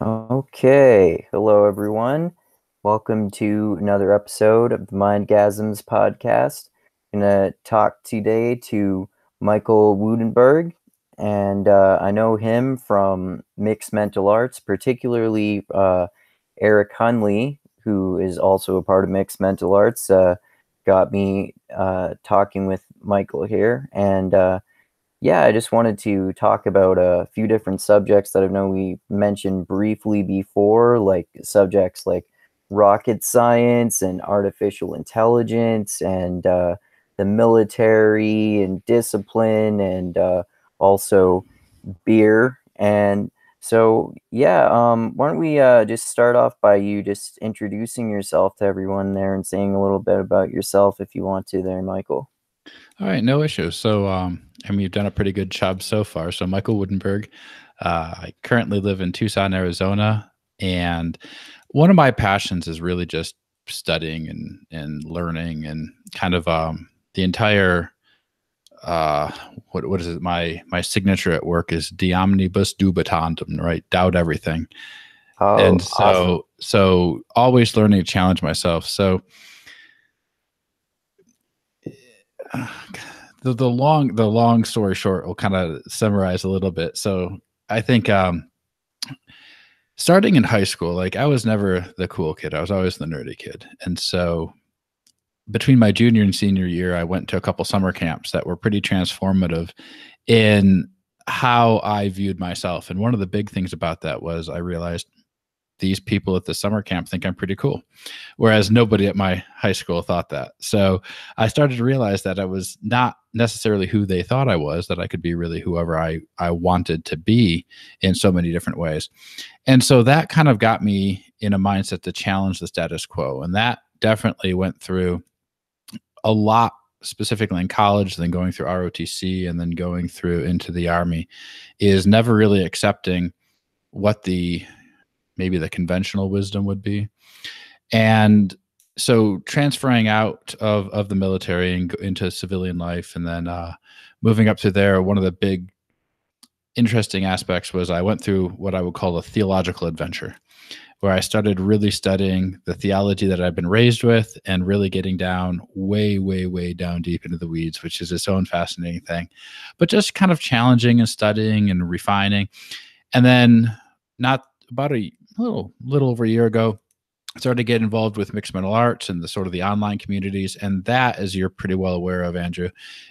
Okay. Hello, everyone. Welcome to another episode of the Mindgasms podcast. I'm going to talk today to Michael Woudenberg, and I know him from mixed mental arts, particularly Eric Hunley, who is also a part of mixed mental arts, got me talking with Michael here. And yeah, I just wanted to talk about a few different subjects that I know we mentioned briefly before, like subjects like rocket science and artificial intelligence and the military and discipline and also beer. And so, yeah, why don't we just start off by you just introducing yourself to everyone there and saying a little bit about yourself if you want to there, Michael. All right, no issue. So, you've done a pretty good job so far. So, Michael Woudenberg, I currently live in Tucson, Arizona, and one of my passions is really just studying and learning and kind of the entire what is it? My signature at work is de omnibus dubitandum, right? Doubt everything, and Oh, awesome. so always learning to challenge myself. So the long story short will kind of summarize a little bit. So I think starting in high school, like I was never the cool kid. I was always the nerdy kid. And so between my junior and senior year, I went to a couple summer camps that were pretty transformative in how I viewed myself. And one of the big things about that was I realized these people at the summer camp think I'm pretty cool, whereas nobody at my high school thought that. So I started to realize that I was not necessarily who they thought I was, that I could be really whoever I wanted to be in so many different ways. And so that kind of got me in a mindset to challenge the status quo. And that definitely went through a lot, specifically in college, then going through ROTC and then going through into the Army, is never really accepting what maybe the conventional wisdom would be. And so transferring out of the military and into civilian life, and then moving up to there, one of the big interesting aspects was I went through what I would call a theological adventure, where I started really studying the theology that I've been raised with and really getting down way, way, way down deep into the weeds, which is its own fascinating thing, but just kind of challenging and studying and refining. And then not about a little over a year ago, I started to get involved with mixed mental arts and the sort of the online communities. And that, as you're pretty well aware of, Andrew,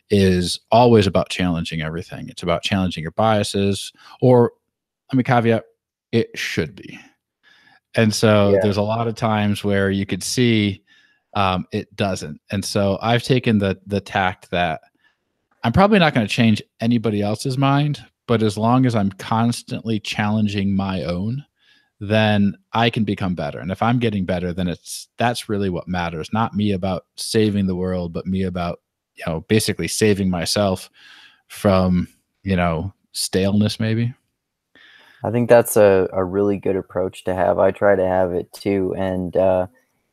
is always about challenging everything. It's about challenging your biases, or let me caveat, it should be. And so Yeah. there's a lot of times where you could see it doesn't. And so I've taken the tact that I'm probably not going to change anybody else's mind, but as long as I'm constantly challenging my own, then I can become better. And if I'm getting better, then that's really what matters. Not me about saving the world, but me about, basically saving myself from, staleness maybe. I think that's a really good approach to have. I try to have it too. And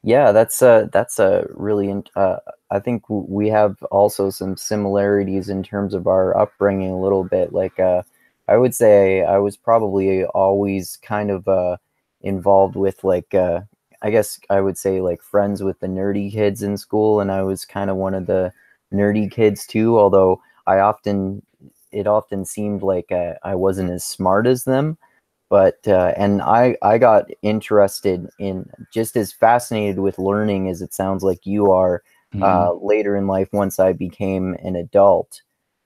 yeah, that's a really, I think we have also some similarities in terms of our upbringing a little bit. Like, I would say I was probably always kind of involved with like, I guess I would say like friends with the nerdy kids in school. And I was kind of one of the nerdy kids too, although it often seemed like I wasn't as smart as them. But and I got interested in just as fascinated with learning as it sounds like you are Mm-hmm. later in life once I became an adult.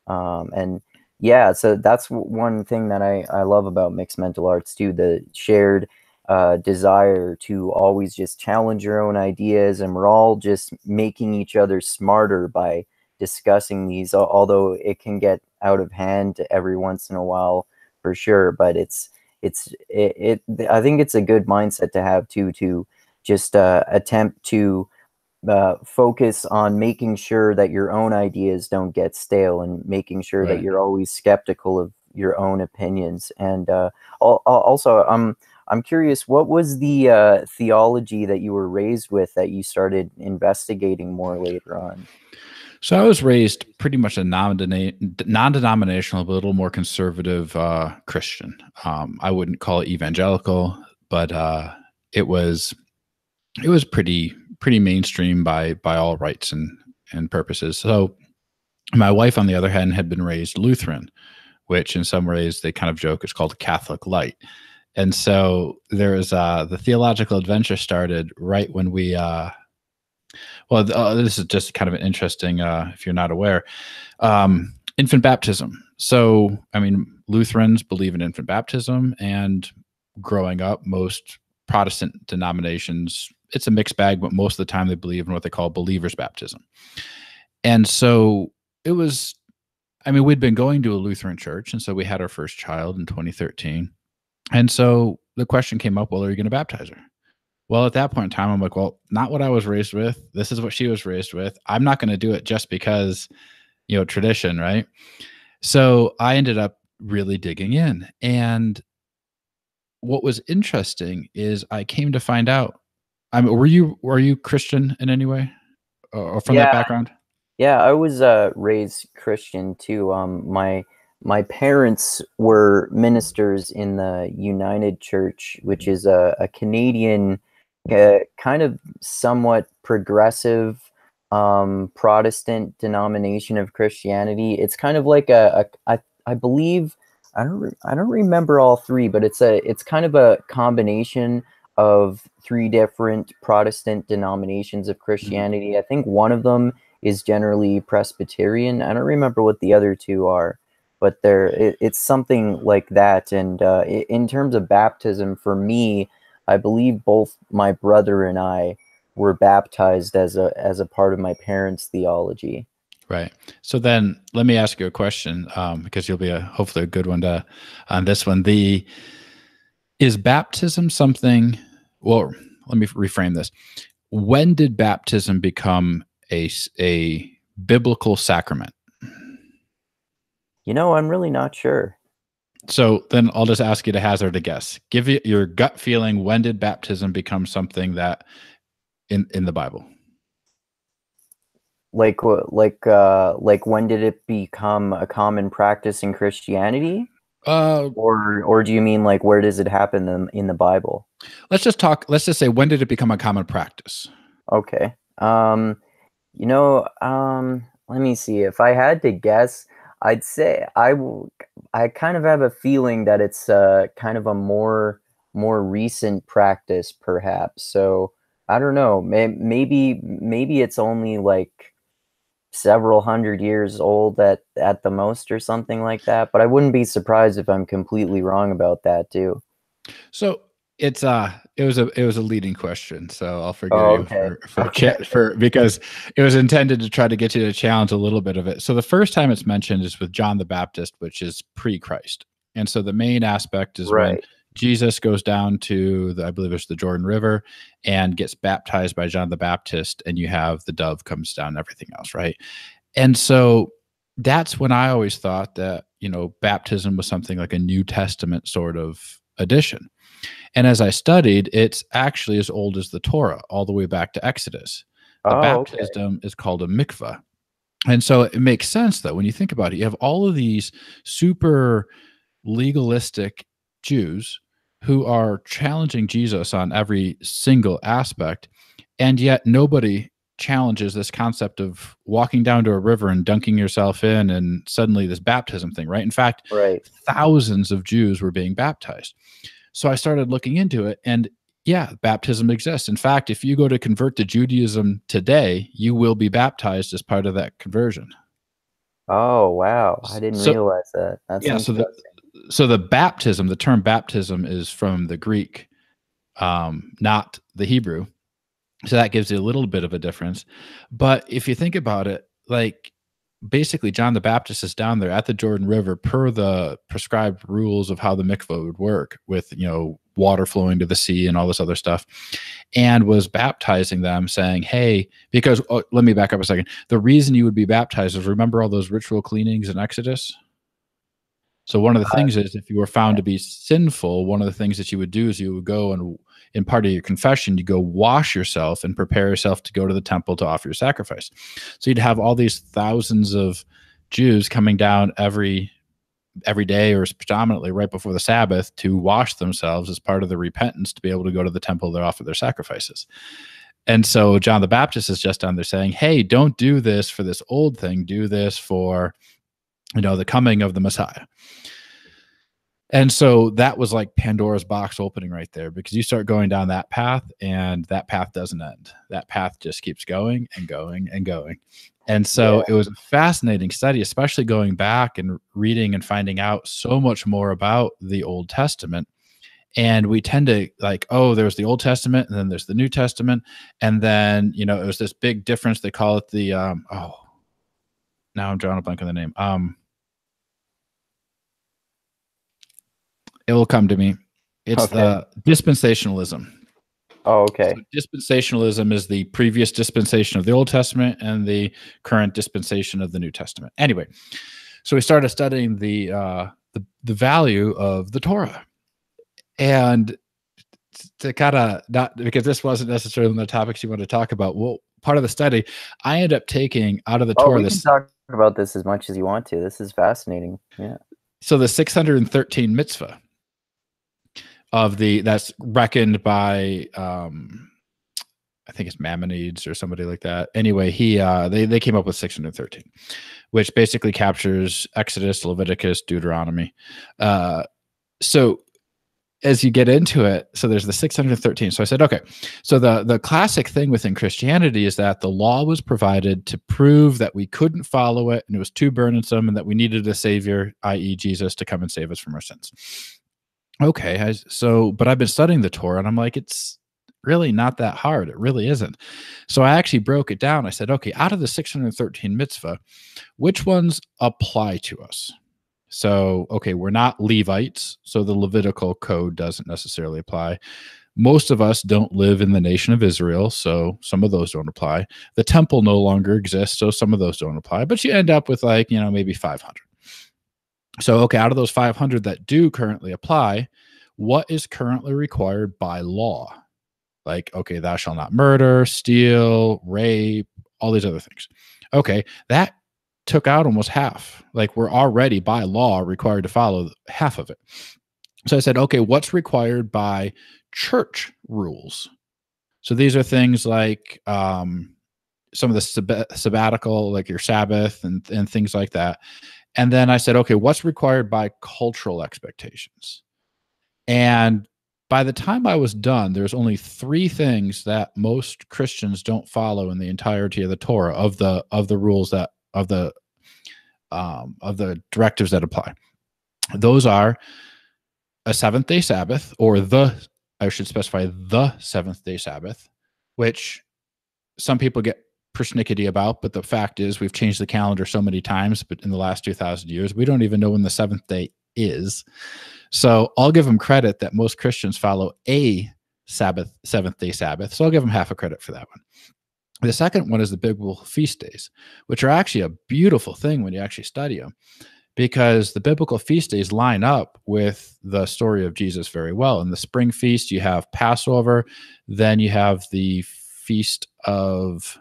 And yeah, so that's one thing that I love about mixed mental arts too, the shared desire to always just challenge your own ideas, and we're all just making each other smarter by discussing these, although it can get out of hand every once in a while for sure. But I think it's a good mindset to have too, to just attempt to focus on making sure that your own ideas don't get stale, and making sure that Right. you're always skeptical of your own opinions. And also, I'm curious, what was the theology that you were raised with that you started investigating more later on? So I was raised pretty much a non-denominational, but a little more conservative Christian. I wouldn't call it evangelical, but it was pretty mainstream by all rights and purposes. So my wife, on the other hand, had been raised Lutheran, which in some ways they kind of joke is called Catholic light. And so there was the theological adventure started right when we this is just kind of an interesting, if you're not aware, infant baptism. So, I mean, Lutherans believe in infant baptism, and growing up, most Protestant denominations, it's a mixed bag, but most of the time they believe in what they call believer's baptism. And so it was, I mean, we'd been going to a Lutheran church, and so we had our first child in 2013. And so the question came up, well, are you going to baptize her? Well, at that point in time, I'm like, well, not what I was raised with. This is what she was raised with. I'm not going to do it just because, tradition, right? So I ended up really digging in. And what was interesting is I came to find out, I mean, were you Christian in any way or from that background? Yeah, I was raised Christian too. My parents were ministers in the United Church, which is a Canadian kind of somewhat progressive Protestant denomination of Christianity. It's kind of like I believe, I don't remember all three, but it's kind of a combination of three different Protestant denominations of Christianity. Mm-hmm. I think one of them is generally Presbyterian. I don't remember what the other two are, but it's something like that. And in terms of baptism, for me, I believe both my brother and I were baptized as a part of my parents' theology. Right. So then let me ask you a question, because you'll be hopefully a good one on this one. Is baptism something, well, let me reframe this. When did baptism become a biblical sacrament? I'm really not sure. So then I'll just ask you to hazard a guess. Give you your gut feeling. When did baptism become something that in the Bible? Like when did it become a common practice in Christianity? Or do you mean like where does it happen in the Bible? Let's just say, when did it become a common practice? Okay. Let me see. If I had to guess, I'd say I kind of have a feeling that it's kind of a more recent practice, perhaps. So I don't know. Maybe it's only like several hundred years old at the most, or something like that. But I wouldn't be surprised if I'm completely wrong about that too. So it was a leading question, so I'll forgive you for because it was intended to try to get you to challenge a little bit of it. So the first time it's mentioned is with John the Baptist, which is pre-Christ, and so the main aspect is when Jesus goes down to I believe it's the Jordan River and gets baptized by John the Baptist, and you have the dove comes down and everything else, right? And so that's when I always thought that baptism was something like a New Testament sort of addition. And as I studied, it's actually as old as the Torah, all the way back to Exodus. The baptism is called a mikvah. And so it makes sense, though, when you think about it. You have all of these super legalistic Jews who are challenging Jesus on every single aspect, and yet nobody challenges this concept of walking down to a river and dunking yourself in and suddenly this baptism thing, right? In fact, thousands of Jews were being baptized. So I started looking into it, and yeah, baptism exists. In fact, if you go to convert to Judaism today, you will be baptized as part of that conversion. Oh, wow. I didn't realize that. That's interesting. So the baptism, the term baptism is from the Greek, not the Hebrew. So that gives you a little bit of a difference. But if you think about it, like basically John the Baptist is down there at the Jordan River per the prescribed rules of how the mikvah would work with, water flowing to the sea and all this other stuff, and was baptizing them saying, hey, because let me back up a second. The reason you would be baptized is, remember all those ritual cleanings in Exodus? So one of the things is if you were found to be sinful, one of the things that you would do is you would go and in part of your confession, you go wash yourself and prepare yourself to go to the temple to offer your sacrifice. So you'd have all these thousands of Jews coming down every day, or predominantly right before the Sabbath, to wash themselves as part of the repentance to be able to go to the temple to offer their sacrifices. And so John the Baptist is just down there saying, hey, don't do this for this old thing. Do this for, the coming of the Messiah. And so that was like Pandora's box opening right there, because you start going down that path and that path doesn't end. That path just keeps going and going and going. And so it was a fascinating study, especially going back and reading and finding out so much more about the Old Testament. And we tend to like, oh, there's the Old Testament and then there's the New Testament. And then, it was this big difference. They call it the, now I'm drawing a blank on the name. It will come to me. It's the dispensationalism. Oh, okay. So dispensationalism is the previous dispensation of the Old Testament and the current dispensation of the New Testament. Anyway, so we started studying the value of the Torah, and to kind of not, because this wasn't necessarily the topics you want to talk about. Well, part of the study, I ended up taking out of the Torah. We can talk about this as much as you want to. This is fascinating. Yeah. So the 613 mitzvah that's reckoned by I think it's Maimonides or somebody like that. Anyway, they came up with 613, which basically captures Exodus, Leviticus, Deuteronomy. So as you get into it, so there's the 613. So I said, okay, so the classic thing within Christianity is that the law was provided to prove that we couldn't follow it and it was too burdensome and that we needed a savior, i.e. Jesus, to come and save us from our sins. Okay, but I've been studying the Torah and I'm like, it's really not that hard. It really isn't. So I actually broke it down. I said, okay, out of the 613 mitzvah, which ones apply to us? So, okay, we're not Levites, so the Levitical code doesn't necessarily apply. Most of us don't live in the nation of Israel, so some of those don't apply. The temple no longer exists, so some of those don't apply. But you end up with like, maybe 500. So, okay, out of those 500 that do currently apply, what is currently required by law? Like, okay, thou shalt not murder, steal, rape, all these other things. Okay, that took out almost half. Like, we're already by law required to follow half of it. So I said, okay, what's required by church rules? So these are things like some of the sabbatical, like your Sabbath and things like that. And then I said, okay, what's required by cultural expectations? And by the time I was done, there's only 3 things that most Christians don't follow in the entirety of the Torah, of the rules that of the directives that apply. Those are a 7th-day Sabbath, or I should specify the 7th-day Sabbath, which some people get persnickety about, but the fact is we've changed the calendar so many times, but in the last 2,000 years, we don't even know when the 7th day is. So I'll give them credit that most Christians follow a 7th-day Sabbath. So I'll give them half a credit for that one. The second one is the biblical feast days, which are actually a beautiful thing when you actually study them, because the biblical feast days line up with the story of Jesus very well. In the spring feast, you have Passover, then you have the Feast of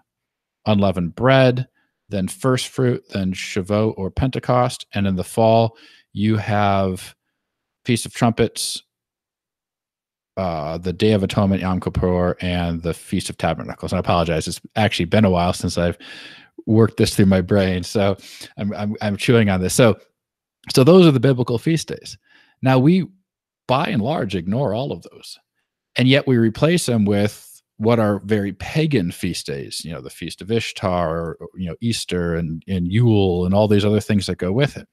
Unleavened Bread, then First Fruit, then Shavuot or Pentecost, and in the fall, you have Feast of Trumpets, the Day of Atonement, Yom Kippur, and the Feast of Tabernacles. And I apologize; it's actually been a while since I've worked this through my brain, so I'm chewing on this. So those are the biblical feast days. Now we, by and large, ignore all of those, and yet we replace them with what are very pagan feast days. The Feast of Ishtar, or, Easter and Yule, and all these other things that go with it.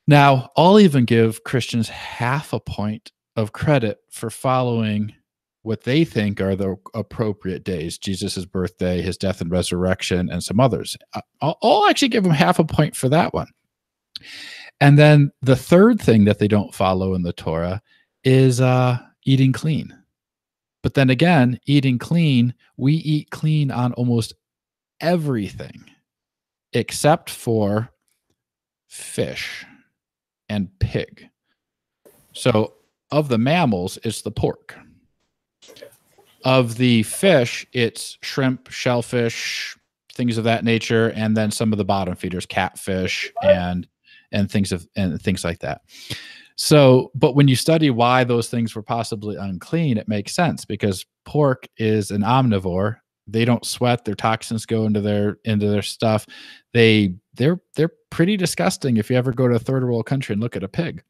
Now, I'll even give Christians half a point of credit for following what they think are the appropriate days: Jesus' birthday, his death and resurrection, and some others. I'll actually give them half a point for that one. And then the third thing that they don't follow in the Torah is eating clean. But then again, eating clean, we eat clean on almost everything except for fish and pig. So of the mammals, it's the pork. Of the fish, it's shrimp, shellfish, things of that nature, and then some of the bottom feeders, catfish and things like that. So, but when you study why those things were possibly unclean, it makes sense because pork is an omnivore. They don't sweat; their toxins go into their stuff. They're pretty disgusting. If you ever go to a third world country and look at a pig.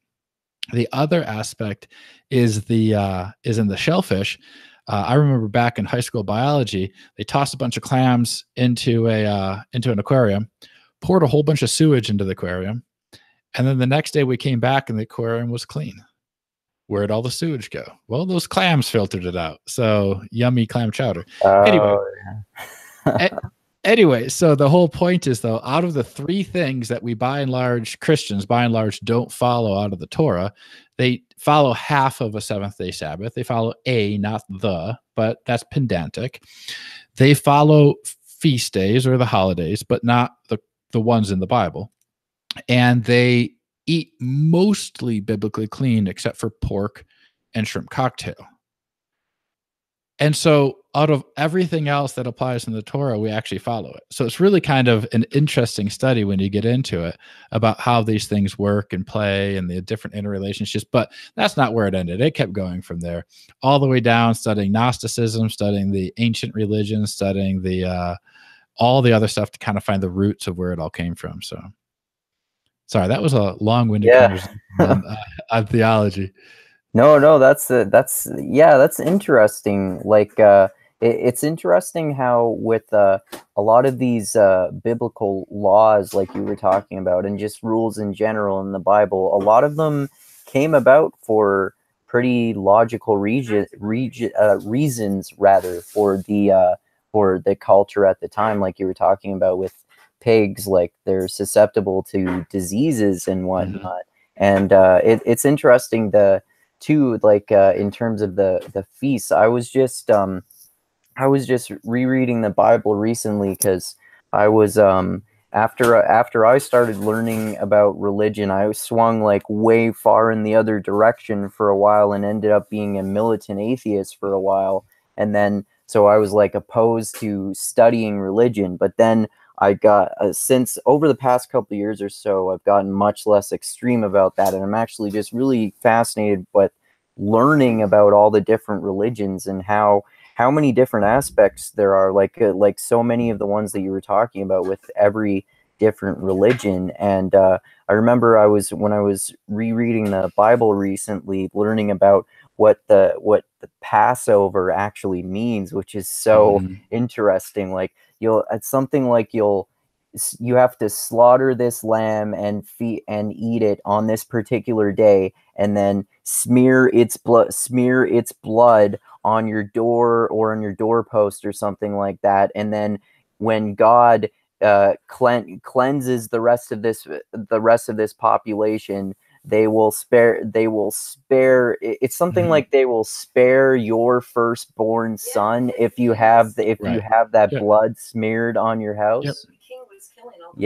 The other aspect is in the shellfish. I remember back in high school biology, they tossed a bunch of clams into an aquarium, poured a whole bunch of sewage into the aquarium, and then the next day we came back and the aquarium was clean. Where'd all the sewage go? Well, those clams filtered it out. So yummy clam chowder. Anyway, so the whole point is, though, out of the three things that we Christians by and large don't follow out of the Torah, they follow half of a seventh-day Sabbath. They follow not the, but that's pedantic. They follow feast days or the holidays, but not the ones in the Bible. And they eat mostly biblically clean except for pork and shrimp cocktail. And so out of everything else that applies in the Torah, we actually follow it. So it's really kind of an interesting study when you get into it about how these things work and play and the different interrelationships. But that's not where it ended. It kept going from there all the way down, studying Gnosticism, studying the ancient religions, studying all the other stuff to kind of find the roots of where it all came from. So sorry, that was a long-winded conversation on theology. No, that's interesting. Like, it's interesting how with a lot of these biblical laws, like you were talking about, and just rules in general in the Bible, a lot of them came about for pretty logical reasons, rather, for the culture at the time, like you were talking about with pigs, like they're susceptible to diseases and whatnot. And it's interesting too, like in terms of the feasts. I was just rereading the Bible recently because I was after I started learning about religion, I swung like way far in the other direction for a while and ended up being a militant atheist for a while. And then so I was like opposed to studying religion, but then I got since over the past couple of years or so, I've gotten much less extreme about that, and I'm actually just really fascinated with learning about all the different religions and how many different aspects there are, like so many of the ones that you were talking about with every different religion. And I remember when I was rereading the Bible recently, learning about what the Passover actually means, which is so interesting. Like it's something like you have to slaughter this lamb and eat it on this particular day, and then smear its blood on your door or on your doorpost or something like that. And then when God cleanses the rest of this population, they will spare it's something like they will spare your firstborn son if you have that blood smeared on your house. The king was killing all the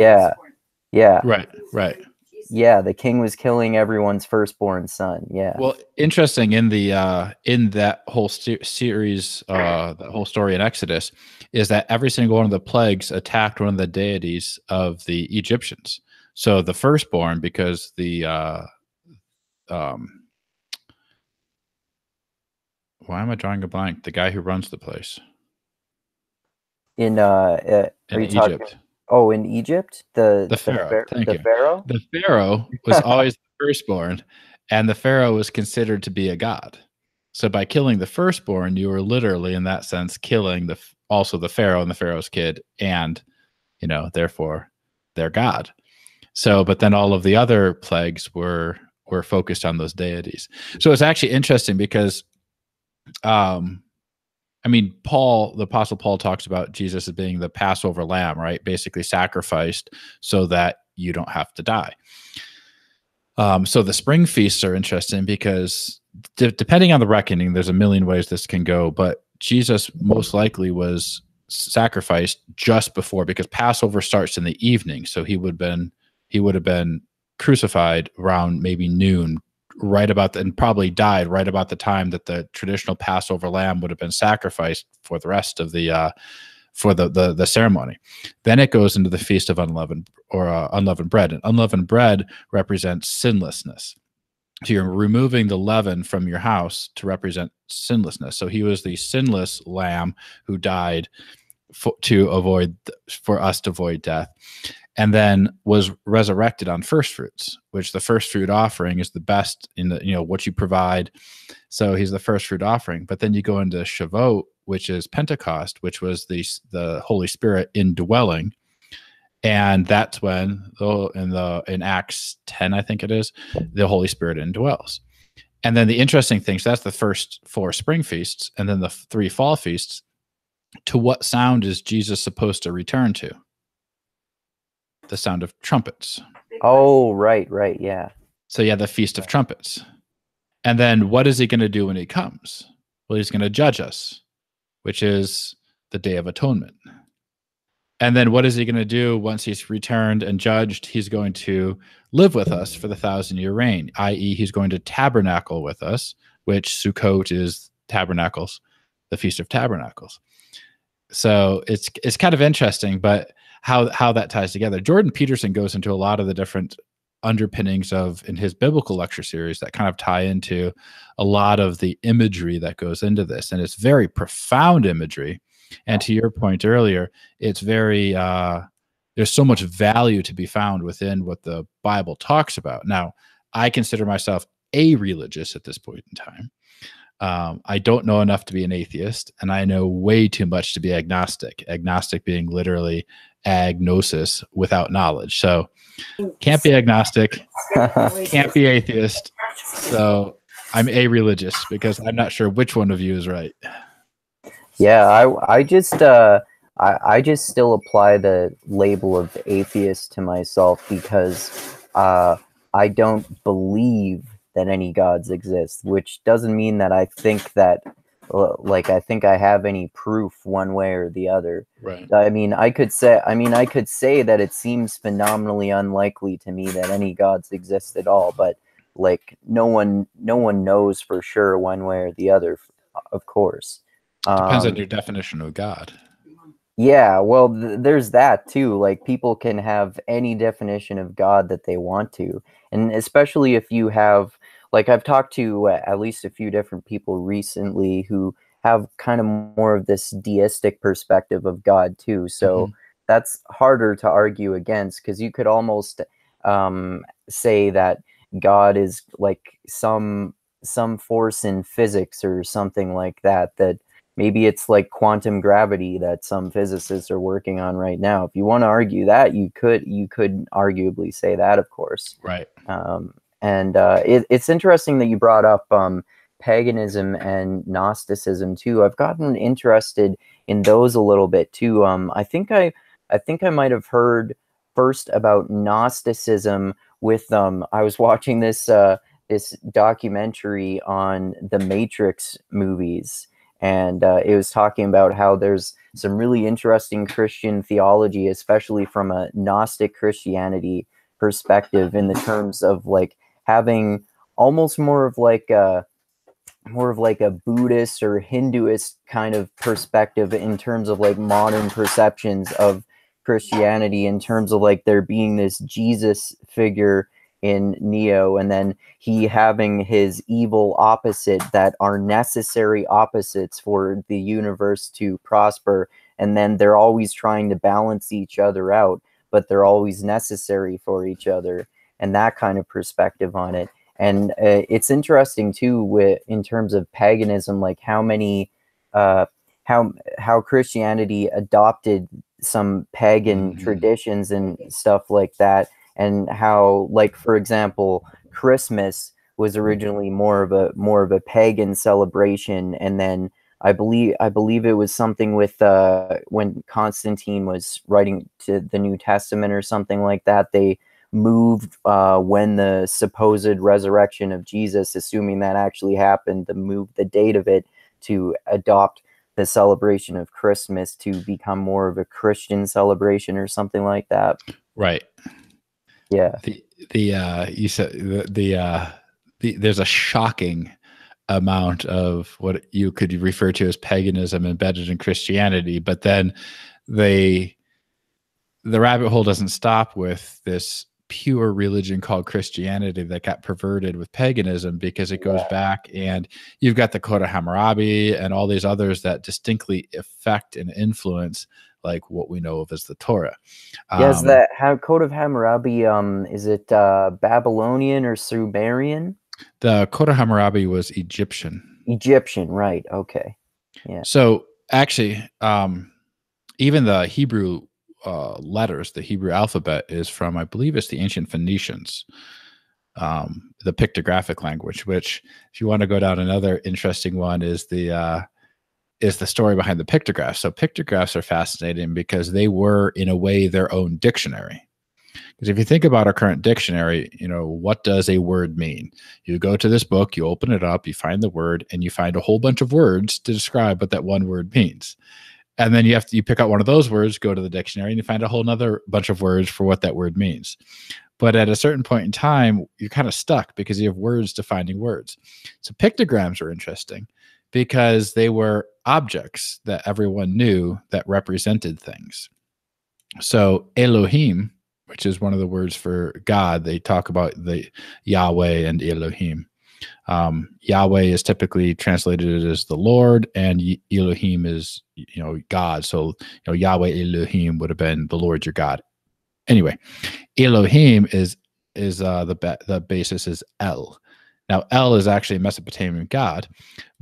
firstborn. Right. Yeah, the king was killing everyone's firstborn son. Yeah. Well, interesting in that whole series, that whole story in Exodus, is that every single one of the plagues attacked one of the deities of the Egyptians. So the firstborn, because why am I drawing a blank? The guy who runs the place in Egypt. In Egypt, the Pharaoh. The Pharaoh. The Pharaoh was always the firstborn, and the Pharaoh was considered to be a god. So by killing the firstborn, you were literally, in that sense, killing also the Pharaoh and the Pharaoh's kid, and therefore their god. So, but then all of the other plagues were focused on those deities. So it's actually interesting because, the Apostle Paul talks about Jesus as being the Passover lamb, right? Basically sacrificed so that you don't have to die. So the spring feasts are interesting because depending on the reckoning, there's a million ways this can go, but Jesus most likely was sacrificed just before, because Passover starts in the evening. So he would have been crucified around maybe noon, right about and probably died right about the time that the traditional Passover lamb would have been sacrificed for the rest of the for the ceremony. Then it goes into the feast of unleavened bread, and unleavened bread represents sinlessness. So you're removing the leaven from your house to represent sinlessness. So he was the sinless lamb who died for us to avoid death, and then was resurrected on first fruits, which the first fruit offering is the best in the, what you provide. So he's the first fruit offering. But then you go into Shavuot, which is Pentecost, which was the Holy Spirit indwelling. And that's when in Acts 10, I think it is, the Holy Spirit indwells. And then the interesting thing, so that's the first 4 spring feasts, and then the 3 fall feasts. To what sound is Jesus supposed to return to? The sound of trumpets. Oh, right, yeah. So yeah, the Feast of Trumpets. And then what is he going to do when he comes? Well, he's going to judge us, which is the Day of Atonement. And then what is he going to do once he's returned and judged? He's going to live with us for the 1,000-year reign, i.e. he's going to tabernacle with us, which Sukkot is tabernacles, the Feast of Tabernacles. So it's kind of interesting, but how that ties together. Jordan Peterson goes into a lot of the different underpinnings in his biblical lecture series that kind of tie into a lot of the imagery that goes into this. And it's very profound imagery. And to your point earlier, it's very, there's so much value to be found within what the Bible talks about. Now, I consider myself a-religious at this point in time. I don't know enough to be an atheist, and I know way too much to be agnostic. Agnostic being literally agnosis, without knowledge. So can't be agnostic, can't be atheist. So I'm a-religious because I'm not sure which one of you is right. Yeah, I just still apply the label of atheist to myself because I don't believe that any gods exist, which doesn't mean that I think that, I think I have any proof one way or the other. Right. I could say that it seems phenomenally unlikely to me that any gods exist at all, but no one knows for sure one way or the other, of course. Depends on your definition of God. Yeah, well, there's that too. People can have any definition of God that they want to. And especially if you have, I've talked to at least a few different people recently who have kind of more of this deistic perspective of God too. So that's harder to argue against, because you could almost say that God is some force in physics or something like that, that maybe it's like quantum gravity that some physicists are working on right now. If you want to argue that, you could arguably say that, of course. Right. It's interesting that you brought up paganism and Gnosticism too. I've gotten interested in those a little bit too. I think I might have heard first about Gnosticism with I was watching this documentary on the Matrix movies. And it was talking about how there's some really interesting Christian theology, especially from a Gnostic Christianity perspective, in the terms of having almost more of a Buddhist or Hinduist kind of perspective in terms of modern perceptions of Christianity, in terms of there being this Jesus figure in Neo, and then he having his evil opposite that are necessary opposites for the universe to prosper, and then they're always trying to balance each other out, but they're always necessary for each other, and that kind of perspective on it. And it's interesting too, in terms of paganism, how many how Christianity adopted some pagan traditions and stuff like that. And how, for example, Christmas was originally more of a pagan celebration, and then I believe it was something with when Constantine was writing to the New Testament or something like that, they moved when the supposed resurrection of Jesus, assuming that actually happened, to move the date of it to adopt the celebration of Christmas to become more of a Christian celebration or something like that. Right. Yeah. You said the there's a shocking amount of what you could refer to as paganism embedded in Christianity, but then the rabbit hole doesn't stop with this pure religion called Christianity that got perverted with paganism, because it goes back, and you've got the Code of Hammurabi and all these others that distinctly affect and influence like what we know of as the Torah. Yes, that Code of Hammurabi, is it Babylonian or Sumerian? The Code of Hammurabi was Egyptian. Egyptian, right? Okay, yeah. So actually, even the Hebrew letters, the Hebrew alphabet, is from, I believe it's the ancient Phoenicians, the pictographic language, which, if you want to go down another interesting one, is the story behind the pictographs. So pictographs are fascinating because they were, in a way, their own dictionary. Because if you think about our current dictionary, what does a word mean? You go to this book, you open it up, you find the word, and you find a whole bunch of words to describe what that one word means. And then you pick out one of those words, go to the dictionary, and you find a whole nother bunch of words for what that word means. But at a certain point in time, you're kind of stuck because you have words defining words. So pictograms are interesting because they were objects that everyone knew that represented things. So Elohim, which is one of the words for God, they talk about the Yahweh and Elohim. Yahweh is typically translated as the Lord, and Elohim is, God. So, Yahweh Elohim would have been the Lord your God. Anyway, Elohim is the basis is El. Now, El is actually a Mesopotamian god,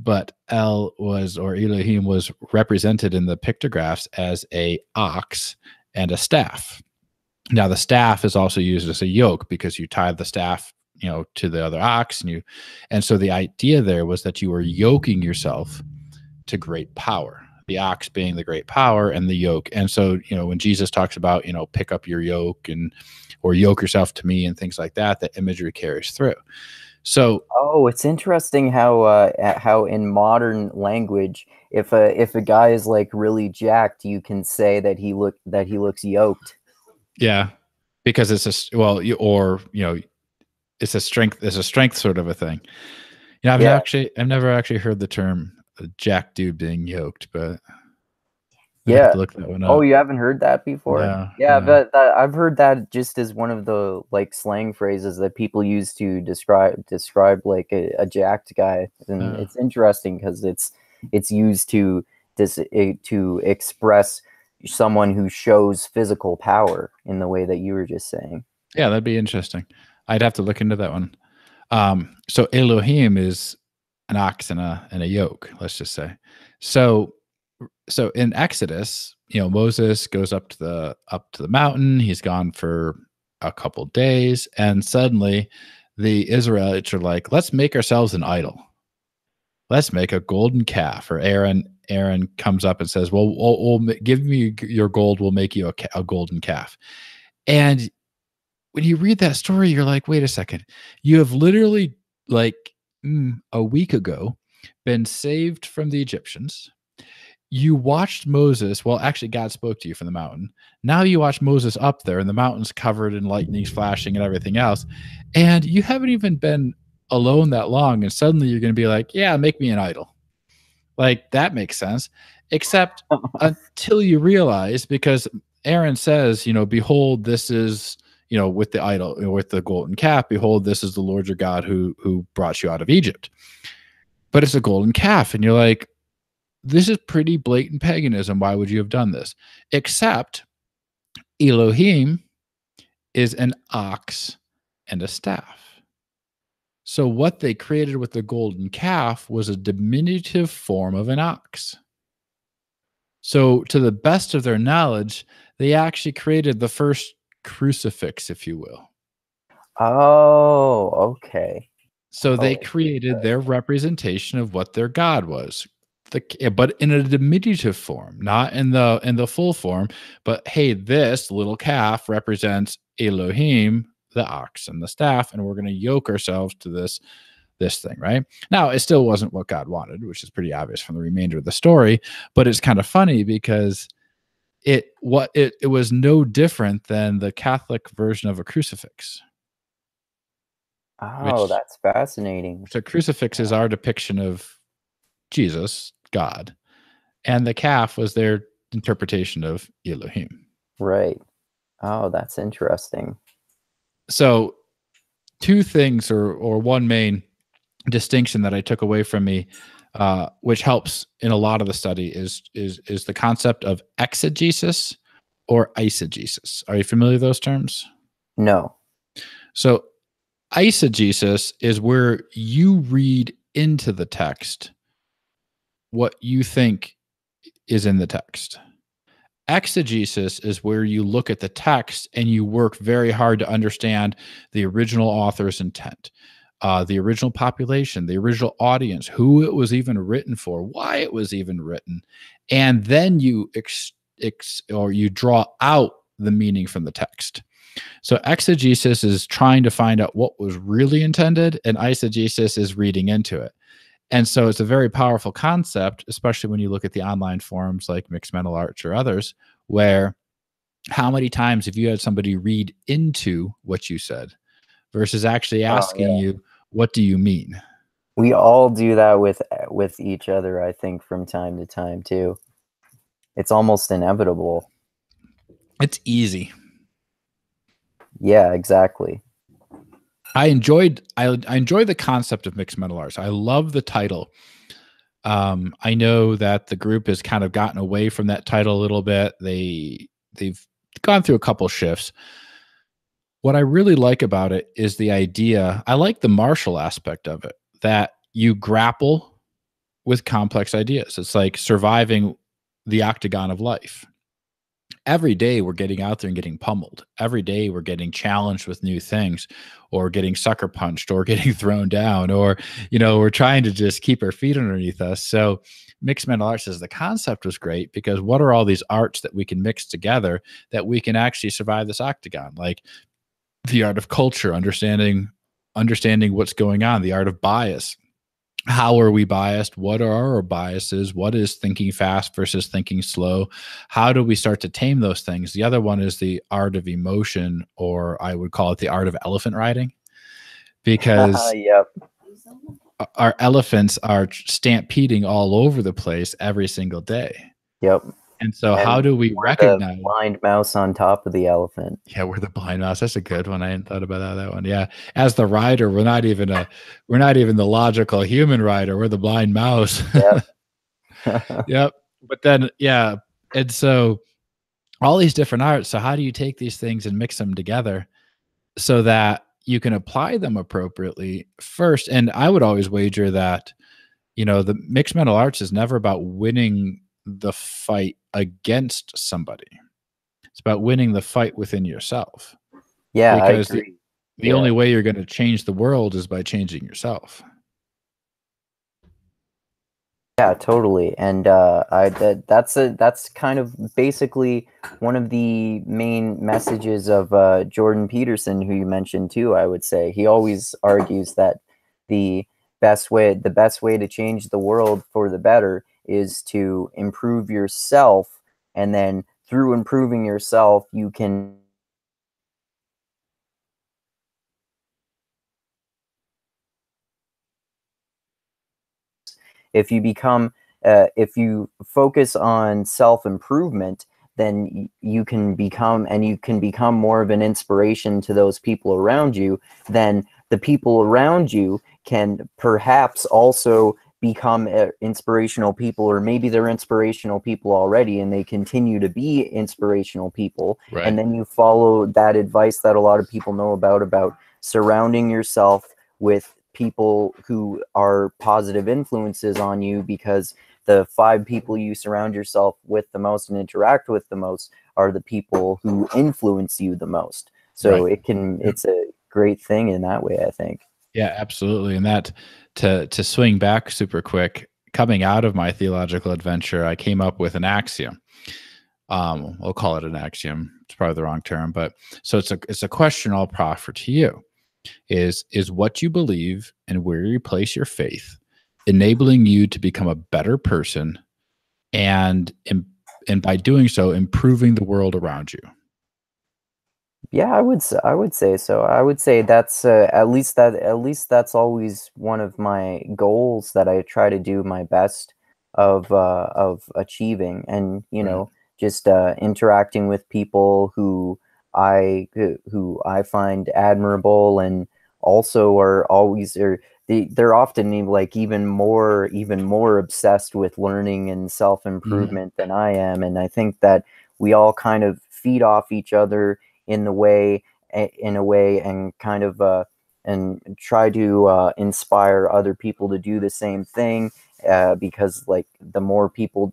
but Elohim was represented in the pictographs as a ox and a staff. Now, the staff is also used as a yoke because you tie the staff to the other ox, and so the idea there was that you were yoking yourself to great power, the ox being the great power and the yoke. And so, when Jesus talks about, pick up your yoke or yoke yourself to me and things like that, the imagery carries through. So, it's interesting how in modern language, if a guy is like really jacked, you can say that he looks yoked. Yeah, because it's it's a strength sort of a thing. I've never actually heard the term jack dude being yoked, but I have to look that one up. Oh, you haven't heard that before? No, yeah, no. But I've heard that just as one of the like slang phrases that people use to describe like a jacked guy, and it's interesting because it's used to express someone who shows physical power in the way that you were just saying. Yeah, that'd be interesting. I'd have to look into that one. So Elohim is an ox and a yoke, let's just say. So in Exodus, Moses goes up to the mountain. He's gone for a couple days, and suddenly the Israelites are like, let's make ourselves an idol. Let's make a golden calf. Or Aaron comes up and says, well, we'll give me your gold. We'll make you a golden calf. And when you read that story, you're like, wait a second. You have literally, like a week ago, been saved from the Egyptians. You watched Moses. Well, actually, God spoke to you from the mountain. Now you watch Moses up there, and the mountain's covered in lightning's flashing and everything else. And you haven't even been alone that long. And suddenly you're going to be like, yeah, make me an idol. Like, that makes sense. Except until you realize, because Aaron says, behold, this is, with the idol, with the golden calf, behold, this is the Lord your God who brought you out of Egypt. But it's a golden calf. And you're like, this is pretty blatant paganism. Why would you have done this? Except Elohim is an ox and a staff. So what they created with the golden calf was a diminutive form of an ox. So to the best of their knowledge, they actually created the first crucifix, if you will. Oh, okay. So they created their representation of what their God was. But in a diminutive form, not in the full form. But hey, this little calf represents Elohim, the ox and the staff, and we're going to yoke ourselves to this thing, right? Now, it still wasn't what God wanted, which is pretty obvious from the remainder of the story. But it's kind of funny because it was no different than the Catholic version of a crucifix. Oh, that's fascinating. So crucifix is our depiction of Jesus, God, and the calf was their interpretation of Elohim. Right. Oh, that's interesting. So two things or one main distinction that I took away from me, which helps in a lot of the study, is the concept of exegesis or eisegesis. Are you familiar with those terms? No. So eisegesis is where you read into the text what you think is in the text. Exegesis is where you look at the text and you work very hard to understand the original author's intent, the original population, the original audience, who it was even written for, why it was even written, and then you you draw out the meaning from the text. So exegesis is trying to find out what was really intended, and eisegesis is reading into it. And so it's a very powerful concept, especially when you look at the online forums like Mixed Mental Arts or others, where how many times have you had somebody read into what you said versus actually asking you, what do you mean? We all do that with each other, I think, from time to time too. It's almost inevitable. It's easy. Yeah, exactly. I enjoy the concept of mixed mental arts. I love the title. I know that the group has kind of gotten away from that title a little bit. They've gone through a couple shifts. What I really like about it is the idea. I like the martial aspect of it, that you grapple with complex ideas. It's like surviving the octagon of life. Every day we're getting out there and getting pummeled. Every day we're getting challenged with new things, or getting sucker punched, or getting thrown down, or, we're trying to just keep our feet underneath us. So mixed mental arts, as the concept was great, because what are all these arts that we can mix together that we can actually survive this octagon? Like the art of culture, understanding what's going on, the art of bias. How are we biased? What are our biases? What is thinking fast versus thinking slow? How do we start to tame those things? The other one is the art of emotion, or I would call it the art of elephant riding, because Yep. our elephants are stampeding all over the place every single day. Yep. And so how do we recognize the blind mouse on top of the elephant? Yeah, we're the blind mouse. That's a good one. I hadn't thought about that one. Yeah. As the rider, we're not even the logical human rider. We're the blind mouse. Yep. Yep. But then, yeah. And so all these different arts. So how do you take these things and mix them together so that you can apply them appropriately first? And I would always wager that, the mixed mental arts is never about winning the fight against somebody. It's about winning the fight within yourself. Yeah, because I agree. The only way you're going to change the world is by changing yourself. Yeah, totally. And that's kind of basically one of the main messages of Jordan Peterson, who you mentioned too. I would say he always argues that the best way to change the world for the better is to improve yourself, and then through improving yourself, you can if you focus on self-improvement, then you can become more of an inspiration to those people around you. Then the people around you can perhaps also become inspirational people, or maybe they're inspirational people already and they continue to be inspirational people. Right. And then you follow that advice that a lot of people know about surrounding yourself with people who are positive influences on you, because the 5 people you surround yourself with the most and interact with the most are the people who influence you the most. So it's a great thing in that way, I think. Yeah, absolutely. And that to swing back super quick, coming out of my theological adventure, I came up with an axiom. We'll call it an axiom. It's probably the wrong term, but so it's a question I'll proffer to you. Is what you believe and where you place your faith enabling you to become a better person, and by doing so, improving the world around you? Yeah, I would say so. I would say that's at least that's always one of my goals that I try to do my best of achieving, and Right. just interacting with people who I find admirable, and also are always they're often like even more obsessed with learning and self-improvement than I am, and I think that we all kind of feed off each other in the way in a way, and kind of and try to inspire other people to do the same thing, because like the more people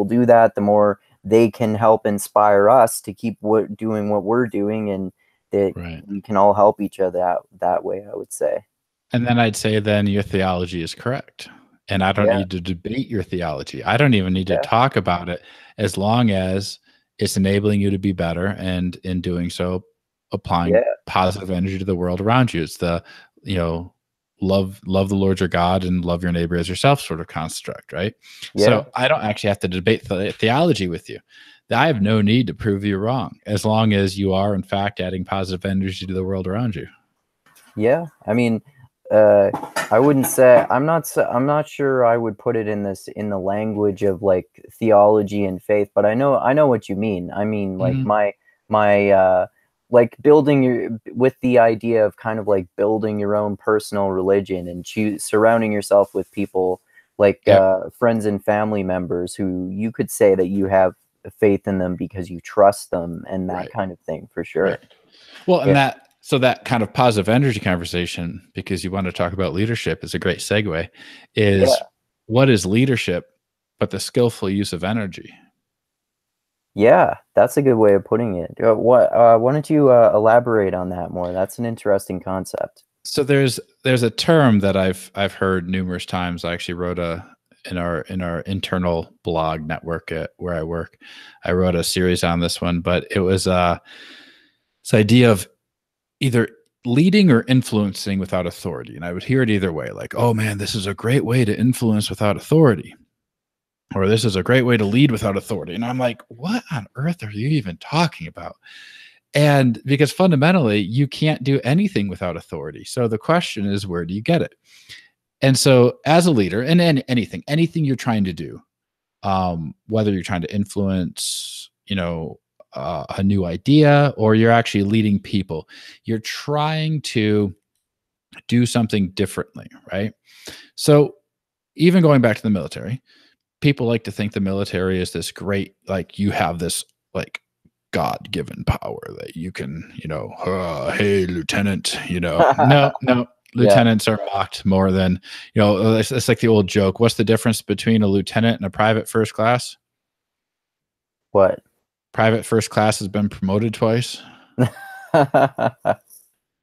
do that, the more they can help inspire us to keep doing what we're doing, and that Right. we can all help each other out that way, I would say. And then I'd say then your theology is correct. And I don't Yeah, need to debate your theology. I don't even need to yeah, talk about it, as long as it's enabling you to be better, and in doing so, applying yeah, positive energy to the world around you. It's the, you know, love the Lord your God and love your neighbor as yourself sort of construct, right? yeah, So I don't actually have to debate theology with you. I have no need to prove you wrong, as long as you are in fact adding positive energy to the world around you. yeah. I mean, uh, I wouldn't say I'm not sure I would put it in the language of like theology and faith, but I know what you mean. I mean, like Mhm. my like building your with the idea of kind of like building your own personal religion, and surrounding yourself with people like Yep. friends and family members who you could say that you have faith in them because you trust them, and that Right. kind of thing, for Right. sure. Well, and Yeah, that kind of positive energy conversation, because you want to talk about leadership, is a great segue. yeah. Is what is leadership but the skillful use of energy? Yeah, that's a good way of putting it. Why don't you elaborate on that more? That's an interesting concept. So there's a term that I've heard numerous times. I actually wrote in our internal blog network at where I work. I wrote a series on this one, but it was this idea of either leading or influencing without authority. And I would hear it either way, like, oh man, this is a great way to influence without authority, or this is a great way to lead without authority. And I'm like, what on earth are you even talking about? And because fundamentally, you can't do anything without authority. So the question is, where do you get it? And so, as a leader, and anything you're trying to do, whether you're trying to influence, a new idea, or you're actually leading people, you're trying to do something differently, right? So, even going back to the military, people like to think the military is this great, like you have this like God-given power that you can, hey, lieutenant, no, Yeah. lieutenants are mocked more than, it's like the old joke. What's the difference between a lieutenant and a private first class? What? Private first class has been promoted twice.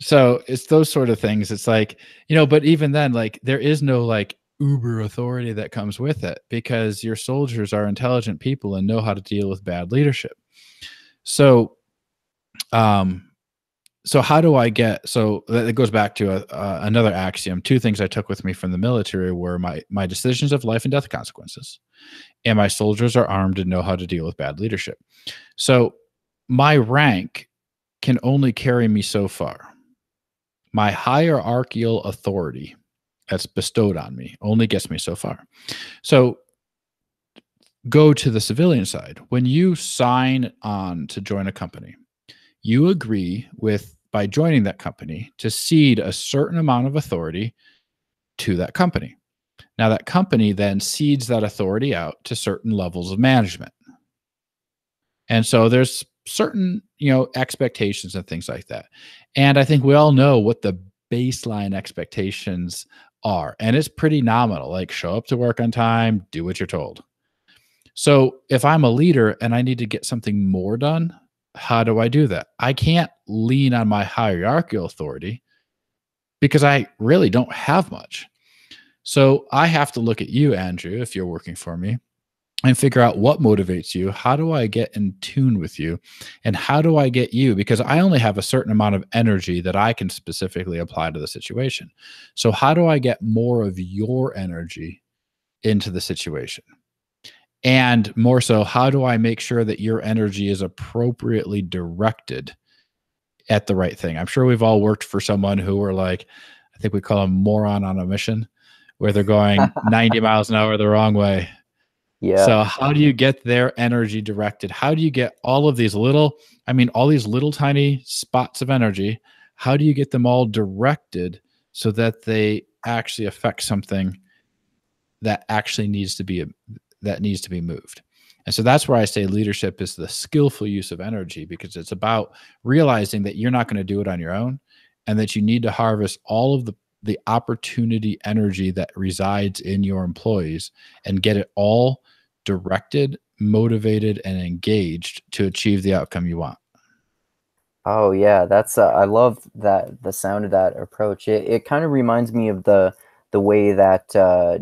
So it's those sort of things. It's like, but even then, like there is no like uber authority that comes with it, because your soldiers are intelligent people and know how to deal with bad leadership. So, um, so how do I get, so that goes back to another axiom. Two things I took with me from the military were my decisions of life and death consequences, and my soldiers are armed and know how to deal with bad leadership. So my rank can only carry me so far. My hierarchical authority that's bestowed on me only gets me so far. So go to the civilian side. When you sign on to join a company, you agree with, by joining that company, to cede a certain amount of authority to that company. Now that company then cedes that authority out to certain levels of management. And so there's certain, expectations and things like that. And I think we all know what the baseline expectations are. And it's pretty nominal, like show up to work on time, do what you're told. So if I'm a leader and I need to get something more done, how do I do that? I can't lean on my hierarchical authority because I really don't have much. So I have to look at you, Andrew, if you're working for me, and figure out what motivates you. How do I get in tune with you? And how do I get you? Because I only have a certain amount of energy that I can specifically apply to the situation. So how do I get more of your energy into the situation? And more so, how do I make sure that your energy is appropriately directed at the right thing. I'm sure we've all worked for someone who were like, I think we call them moron on a mission, where they're going 90 miles an hour the wrong way. Yeah. So how do you get their energy directed? How do you get all of these little, all these little tiny spots of energy, how do you get them all directed so that they actually affect something that actually needs to be moved? And so that's where I say leadership is the skillful use of energy, because it's about realizing that you're not going to do it on your own, and that you need to harvest all of the opportunity energy that resides in your employees and get it all directed, motivated, and engaged to achieve the outcome you want. Oh yeah, that's I love that, the sound of that approach. It kind of reminds me of the way that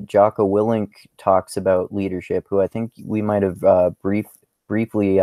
Jocko Willink talks about leadership, who I think we might have briefly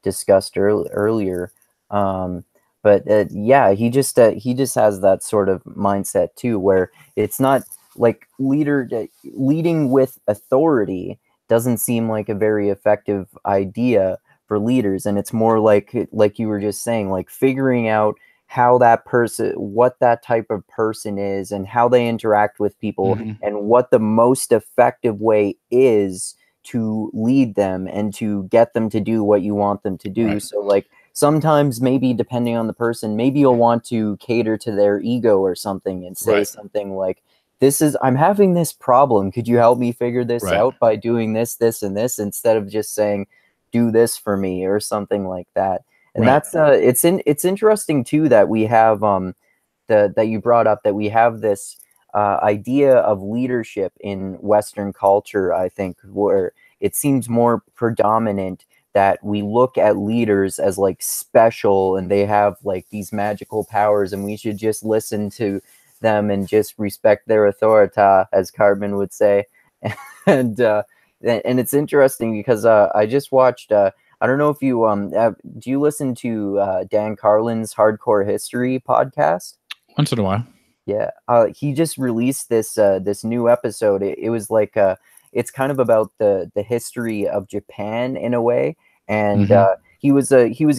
discussed earlier. But yeah, he just has that sort of mindset too, where it's not like leading with authority doesn't seem like a very effective idea for leaders, and it's more like you were just saying, like figuring out how that person, what that type of person is, and how they interact with people, and what the most effective way is to lead them and to get them to do what you want them to do. Right. So like sometimes, maybe depending on the person, maybe you'll want to cater to their ego or something and say something like, I'm having this problem, could you help me figure this out by doing this, this, and this, instead of just saying, do this for me, or something like that. And that's it's interesting too that we have that you brought up, that we have this idea of leadership in Western culture, I think, where it seems more predominant that we look at leaders as like special, and they have like these magical powers, and we should just listen to them and just respect their authority, as Cartman would say. And it's interesting because I just watched, I don't know if you do you listen to Dan Carlin's Hardcore History podcast? Once in a while. Yeah, he just released this new episode. It was like it's kind of about the history of Japan in a way, and he was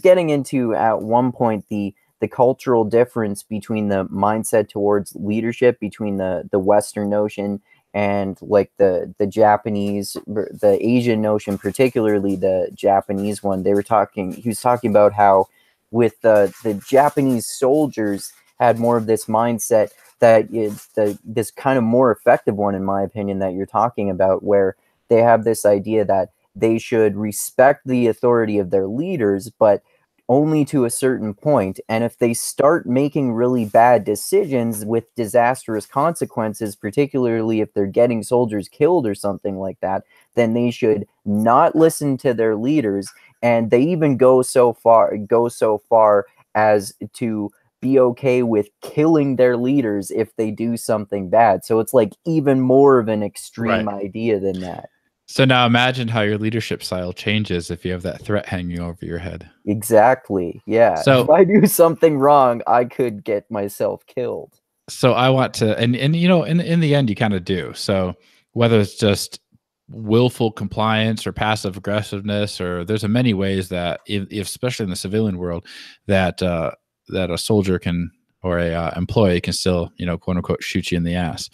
getting into at one point the cultural difference between the mindset towards leadership between the Western notion and like the Japanese, the Asian notion, particularly the Japanese one. He was talking about how with the Japanese soldiers had more of this mindset that is this kind of more effective one, in my opinion, that you're talking about, where they have this idea that they should respect the authority of their leaders, but only to a certain point. And if they start making really bad decisions with disastrous consequences, particularly if they're getting soldiers killed or something like that, then they should not listen to their leaders. And they even go so far as to be okay with killing their leaders if they do something bad. So it's like even more of an extreme idea than that. So now imagine how your leadership style changes if you have that threat hanging over your head. Exactly. Yeah. So if I do something wrong, I could get myself killed. So I want to, and you know, in the end, you kind of do. So whether it's just willful compliance or passive aggressiveness, or there's many ways that, if especially in the civilian world, that that a soldier can, or a employee can still, you know, quote unquote, shoot you in the ass.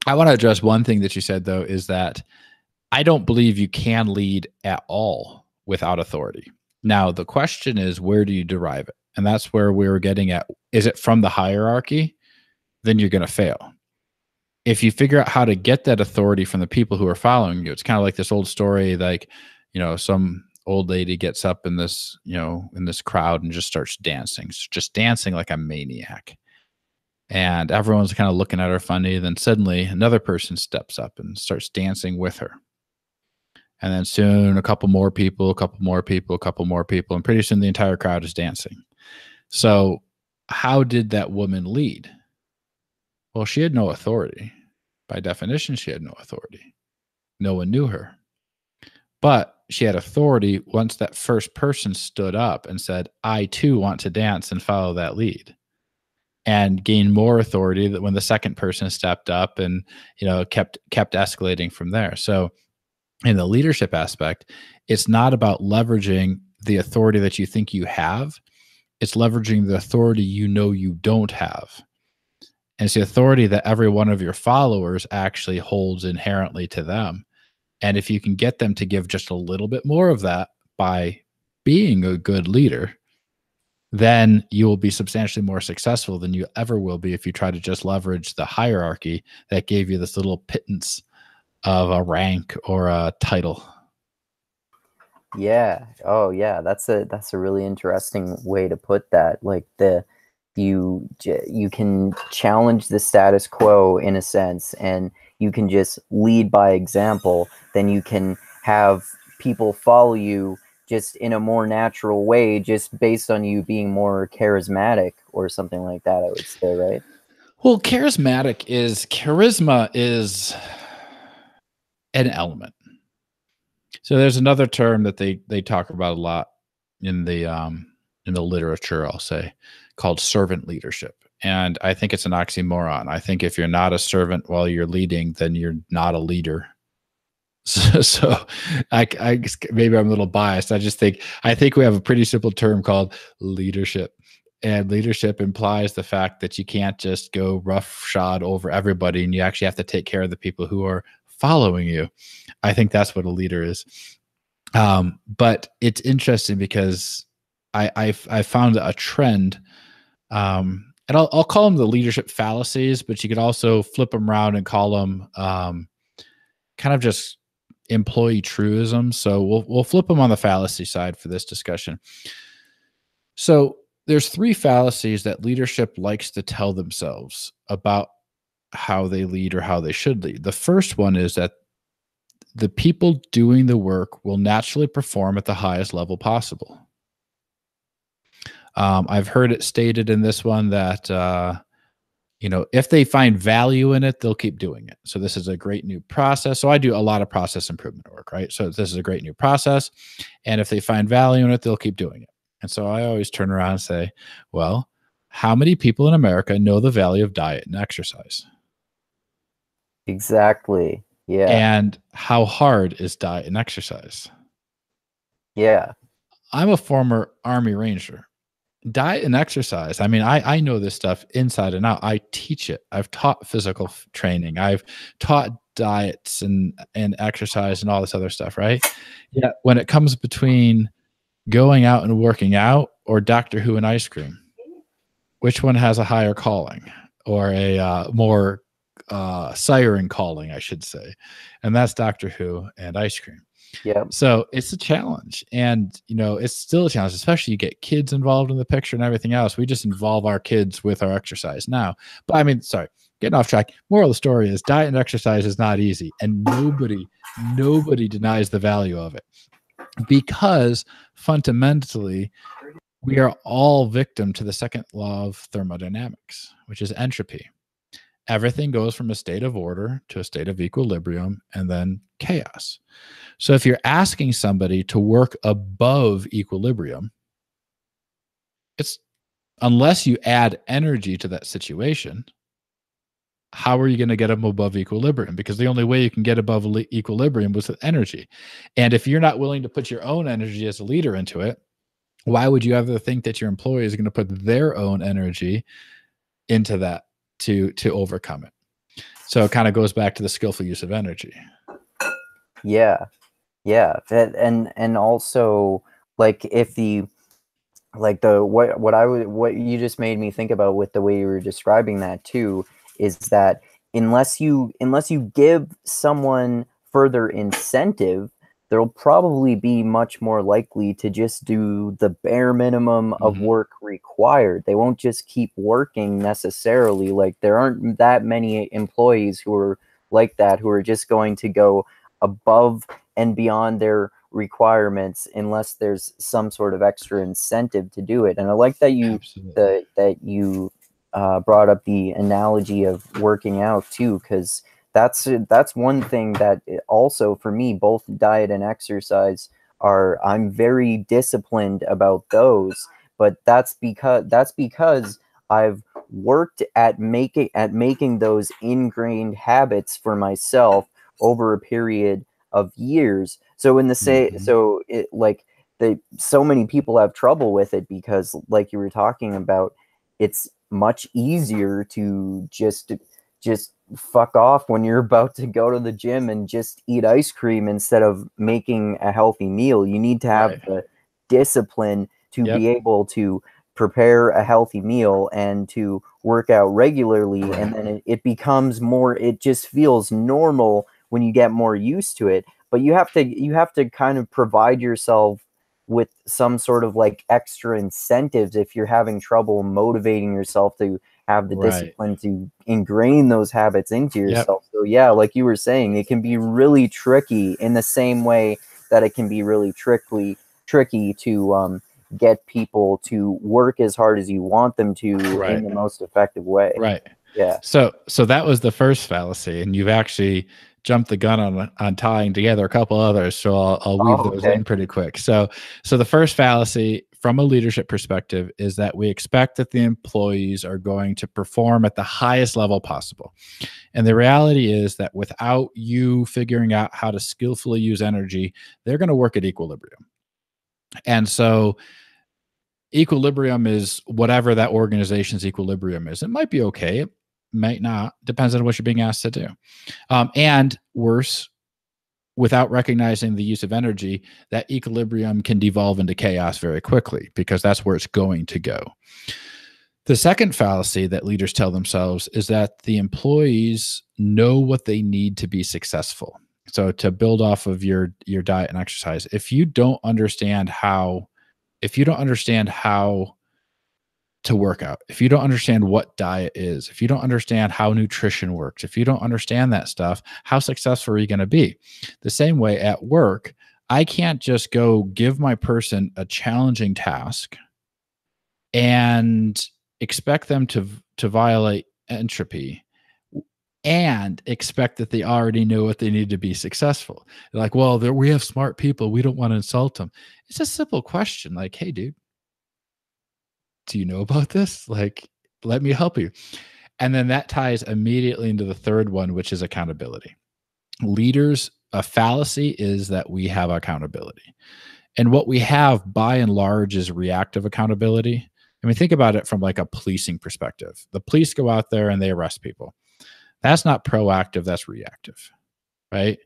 I want to address one thing that you said, though, is that I don't believe you can lead at all without authority. Now, the question is, where do you derive it? And that's where we were getting at. Is it from the hierarchy? Then you're going to fail. If you figure out how to get that authority from the people who are following you, it's kind of like this old story, like, you know, some old lady gets up in this, you know, in this crowd and just starts dancing, just dancing like a maniac. And everyone's kind of looking at her funny. Then suddenly another person steps up and starts dancing with her. And then soon a couple more people, a couple more people, a couple more people. And pretty soon the entire crowd is dancing. So how did that woman lead? Well, she had no authority. By definition, she had no authority. No one knew her. But she had authority once that first person stood up and said, I too want to dance and follow that lead. And gained more authority that when the second person stepped up, and, you know, kept escalating from there. So in the leadership aspect, it's not about leveraging the authority that you think you have. It's leveraging the authority you know you don't have. And it's the authority that every one of your followers actually holds inherently to them. And if you can get them to give just a little bit more of that by being a good leader, then you will be substantially more successful than you ever will be if you try to just leverage the hierarchy that gave you this little pittance of a rank or a title. Yeah. Oh, yeah. That's a really interesting way to put that. Like you can challenge the status quo in a sense, and you can just lead by example. Then you can have people follow you just in a more natural way, just based on you being more charismatic or something like that, I would say, right? Well, charisma is an element. So there's another term that they talk about a lot in the literature, I'll say, called servant leadership. And I think it's an oxymoron. I think if you're not a servant while you're leading, then you're not a leader. So I maybe I'm a little biased. I think we have a pretty simple term called leadership. And leadership implies the fact that you can't just go roughshod over everybody, and you actually have to take care of the people who are following you. I think that's what a leader is. But it's interesting because I found a trend, and I'll call them the leadership fallacies, but you could also flip them around and call them kind of just employee truisms. So we'll flip them on the fallacy side for this discussion. So there's 3 fallacies that leadership likes to tell themselves about how they lead or how they should lead. The first one is that the people doing the work will naturally perform at the highest level possible. I've heard it stated in this one that if they find value in it, they'll keep doing it. So this is a great new process. So I do a lot of process improvement work, right? So this is a great new process. And if they find value in it, they'll keep doing it. And so I always turn around and say, well, how many people in America know the value of diet and exercise? Exactly. Yeah. And how hard is diet and exercise? Yeah. I'm a former Army Ranger. Diet and exercise. I mean, I know this stuff inside and out. I teach it. I've taught physical training. I've taught diets and exercise and all this other stuff, right? Yeah. When it comes between going out and working out or Doctor Who and ice cream, which one has a higher calling or a more siren calling, I should say? And that's Doctor Who and ice cream. Yeah. So it's a challenge, and it's still a challenge, especially you get kids involved in the picture and everything else. We just involve our kids with our exercise now. But I mean, sorry, getting off track. Moral of the story is diet and exercise is not easy, and nobody denies the value of it, because fundamentally we are all victim to the second law of thermodynamics, which is entropy. Everything goes from a state of order to a state of equilibrium and then chaos. So if you're asking somebody to work above equilibrium, unless you add energy to that situation, how are you going to get them above equilibrium? Because the only way you can get above equilibrium was with energy. And if you're not willing to put your own energy as a leader into it, why would you ever think that your employee is going to put their own energy into that to overcome it? So it kind of goes back to the skillful use of energy. Yeah. And also, like, if what you just made me think about with the way you were describing that too, is that unless you give someone further incentive, they'll probably be much more likely to just do the bare minimum of work required. They won't just keep working necessarily. Like, there aren't that many employees who are like that, who are just going to go above and beyond their requirements unless there's some sort of extra incentive to do it. And I like that you brought up the analogy of working out too, because that's one thing that also for me, both diet and exercise I'm very disciplined about those, but that's because I've worked at making those ingrained habits for myself over a period of years. So in the so many people have trouble with it because, like you were talking about, it's much easier to just fuck off when you're about to go to the gym and just eat ice cream instead of making a healthy meal. You need to have the discipline to be able to prepare a healthy meal and to work out regularly. And then it becomes more, it just feels normal when you get more used to it. But you have to kind of provide yourself with some sort of like extra incentives if you're having trouble motivating yourself to have the discipline to ingrain those habits into yourself. So yeah, like you were saying, it can be really tricky in the same way that it can be really tricky to get people to work as hard as you want them to in the most effective way. Right. Yeah. So that was the first fallacy, and you've actually jumped the gun on tying together a couple others. So I'll weave those in pretty quick. So the first fallacy from a leadership perspective is that we expect that the employees are going to perform at the highest level possible. And the reality is that without you figuring out how to skillfully use energy, they're going to work at equilibrium. And so equilibrium is whatever that organization's equilibrium is. It might be okay. It might not. Depends on what you're being asked to do. And worse, without recognizing the use of energy, that equilibrium can devolve into chaos very quickly because that's where it's going to go. The second fallacy that leaders tell themselves is that the employees know what they need to be successful. So to build off of your diet and exercise, if you don't understand how to work out, if you don't understand what diet is, if you don't understand how nutrition works, if you don't understand that stuff, how successful are you going to be? The same way at work, I can't just go give my person a challenging task and expect them to violate entropy and expect that they already know what they need to be successful. They're like, well, we have smart people. We don't want to insult them. It's a simple question like, hey, dude, do you know about this? Like, let me help you. And then that ties immediately into the third one, which is accountability. Leaders, a fallacy is that we have accountability. And what we have by and large is reactive accountability. I mean, think about it from like a policing perspective. The police go out there and they arrest people. That's not proactive, that's reactive, right?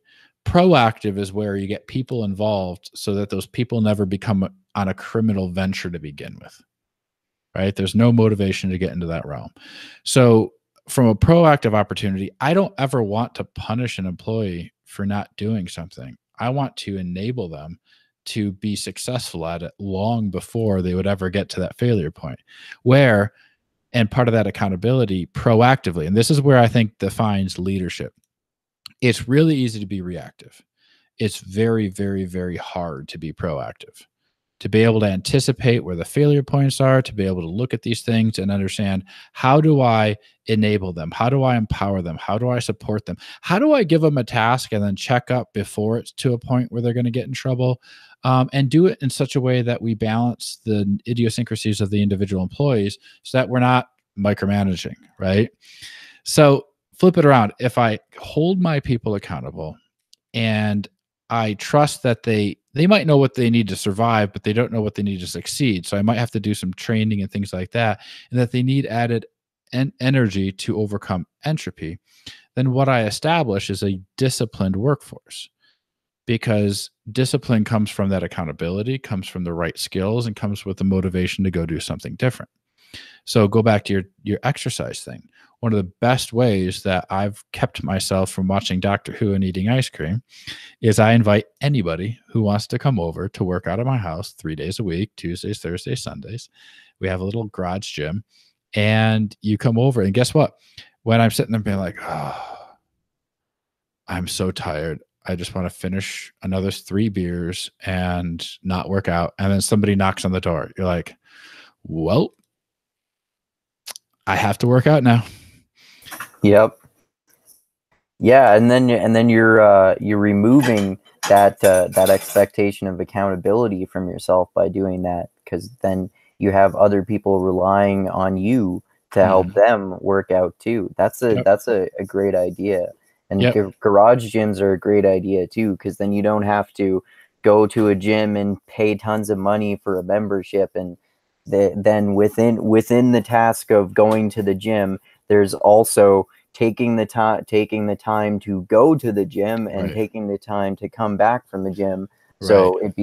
Proactive is where you get people involved so that those people never become on a criminal venture to begin with. Right? There's no motivation to get into that realm. So from a proactive opportunity, I don't ever want to punish an employee for not doing something. I want to enable them to be successful at it long before they would ever get to that failure point. And part of that accountability proactively, and this is where I think defines leadership. It's really easy to be reactive. It's very, very, very hard to be proactive. To be able to anticipate where the failure points are, to be able to look at these things and understand, how do I enable them? How do I empower them? How do I support them? How do I give them a task and then check up before it's to a point where they're going to get in trouble? And do it in such a way that we balance the idiosyncrasies of the individual employees so that we're not micromanaging, right? So flip it around. If I hold my people accountable and I trust that they might know what they need to survive, but they don't know what they need to succeed. So I might have to do some training and things like that, and that they need added energy to overcome entropy. Then what I establish is a disciplined workforce, because discipline comes from that accountability, comes from the right skills, and comes with the motivation to go do something different. So go back to your exercise thing. One of the best ways that I've kept myself from watching Doctor Who and eating ice cream is I invite anybody who wants to come over to work out of my house 3 days a week, Tuesdays, Thursdays, Sundays. We have a little garage gym, and you come over, and guess what? When I'm sitting there being like, oh, I'm so tired. I just want to finish another 3 beers and not work out. And then somebody knocks on the door. You're like, well, I have to work out now. Yep. Yeah, and then you're removing that expectation of accountability from yourself by doing that, because then you have other people relying on you to help them work out too. That's a great idea. And garage gyms are a great idea too, because then you don't have to go to a gym and pay tons of money for a membership, and then within the task of going to the gym, there's also taking the time to go to the gym and taking the time to come back from the gym. So it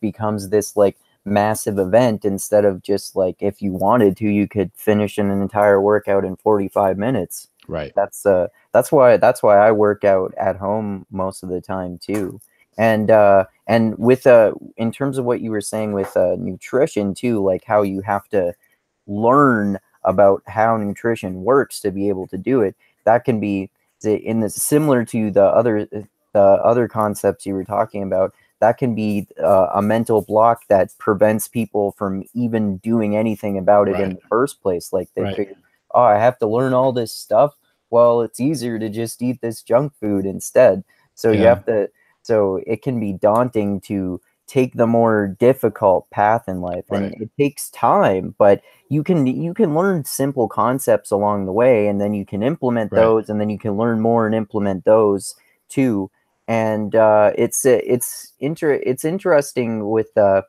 becomes this like massive event, instead of just like, if you wanted to, you could finish an entire workout in 45 minutes. Right. That's why I work out at home most of the time too. And with in terms of what you were saying with nutrition too, like how you have to learn about how nutrition works to be able to do it. That can be similar to the other concepts you were talking about. That can be a mental block that prevents people from even doing anything about it in the first place. Like they figure, oh, I have to learn all this stuff. Well, it's easier to just eat this junk food instead. So you have to. So it can be daunting to take the more difficult path in life, and it takes time. But you can learn simple concepts along the way, and then you can implement those, and then you can learn more and implement those too. And it's interesting with the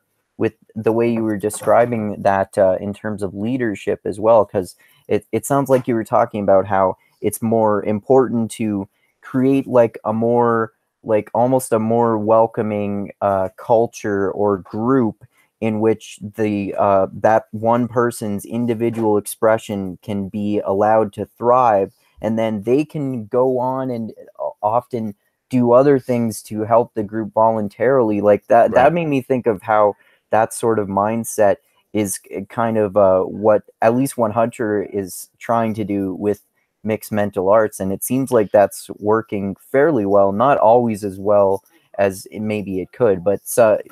way you were describing that in terms of leadership as well, because it sounds like you were talking about how it's more important to create like a more like almost a more welcoming culture or group in which the that one person's individual expression can be allowed to thrive, and then they can go on and often do other things to help the group voluntarily. Like that made me think of how that sort of mindset is kind of what at least One Hunter is trying to do with mixed mental arts, and it seems like that's working fairly well. Not always as well as maybe it could, but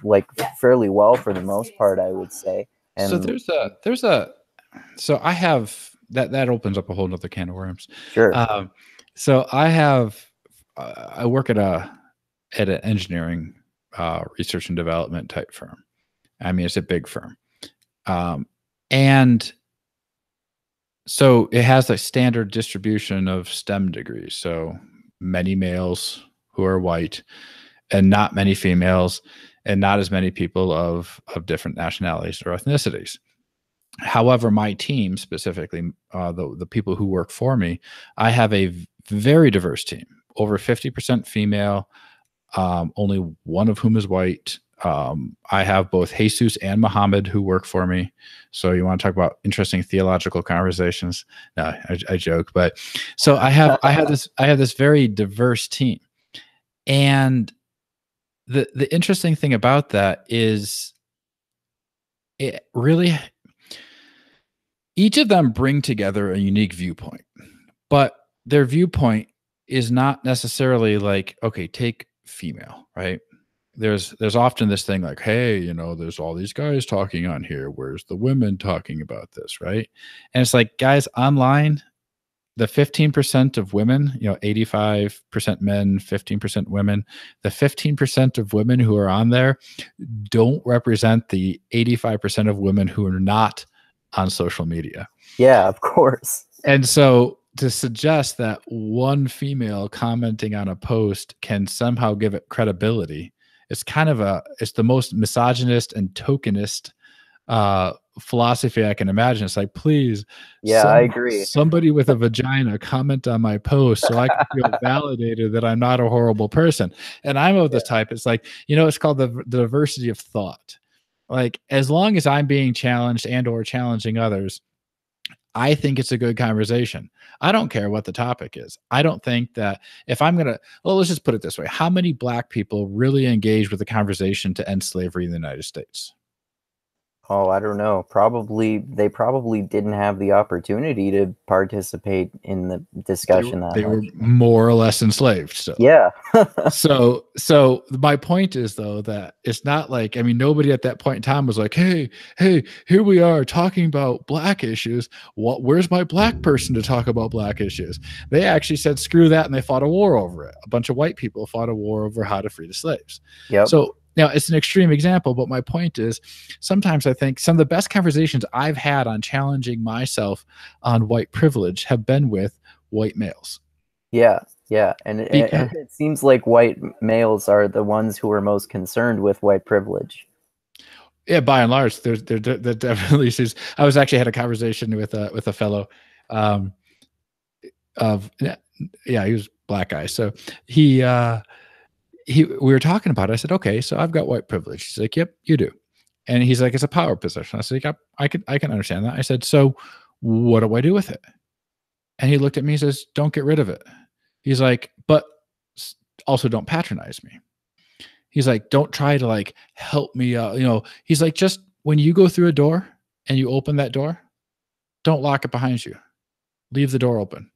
like fairly well for the most part, I would say. And so so I have that opens up a whole nother can of worms. Sure. So I work at an engineering research and development type firm. I mean, it's a big firm. And so it has a standard distribution of STEM degrees. So many males who are white and not many females, and not as many people of different nationalities or ethnicities. However, my team specifically, the people who work for me, I have a very diverse team, over 50% female, only one of whom is white. I have both Jesus and Muhammad who work for me. So you want to talk about interesting theological conversations? No, I joke, but so I have this very diverse team, and the interesting thing about that is it really, each of them bring together a unique viewpoint, but their viewpoint is not necessarily like, okay, take female, right? There's often this thing like, hey, you know, there's all these guys talking on here. Where's the women talking about this, right? And it's like, guys, online, the 15% of women, you know, 85% men, 15% women, the 15% of women who are on there don't represent the 85% of women who are not on social media. Yeah, of course. And so to suggest that one female commenting on a post can somehow give it credibility, it's kind of it's the most misogynist and tokenist philosophy I can imagine. It's like, please, I agree. Somebody with a vagina comment on my post so I can feel validated that I'm not a horrible person. And I'm of this type. It's like, you know, it's called the diversity of thought. Like, as long as I'm being challenged and or challenging others, I think it's a good conversation. I don't care what the topic is. I don't think that if I'm going to, well, let's just put it this way. How many Black people really engage with the conversation to end slavery in the United States? Oh, I don't know. They probably didn't have the opportunity to participate in the discussion They were more or less enslaved. So yeah. so my point is, though, that it's not like, I mean, nobody at that point in time was like, hey, here we are talking about Black issues. Where's my Black person to talk about Black issues? They actually said, screw that, and they fought a war over it. A bunch of white people fought a war over how to free the slaves. Yep. So now, it's an extreme example, but my point is, sometimes I think some of the best conversations I've had on challenging myself on white privilege have been with white males. Yeah. Yeah, and Because it seems like white males are the ones who are most concerned with white privilege. yeah, by and large, there definitely is. I was actually had a conversation with a fellow, of yeah, he was black guy. So he we were talking about it. I said, okay, so I've got white privilege. He's like, yep, you do. And he's like, it's a power position. I said, yeah, I can understand that. I said, so what do I do with it? And he looked at me and says, don't get rid of it. He's like, but also don't patronize me. He's like, don't try to like help me out. He's like, just when you go through a door and you open that door, don't lock it behind you. Leave the door open.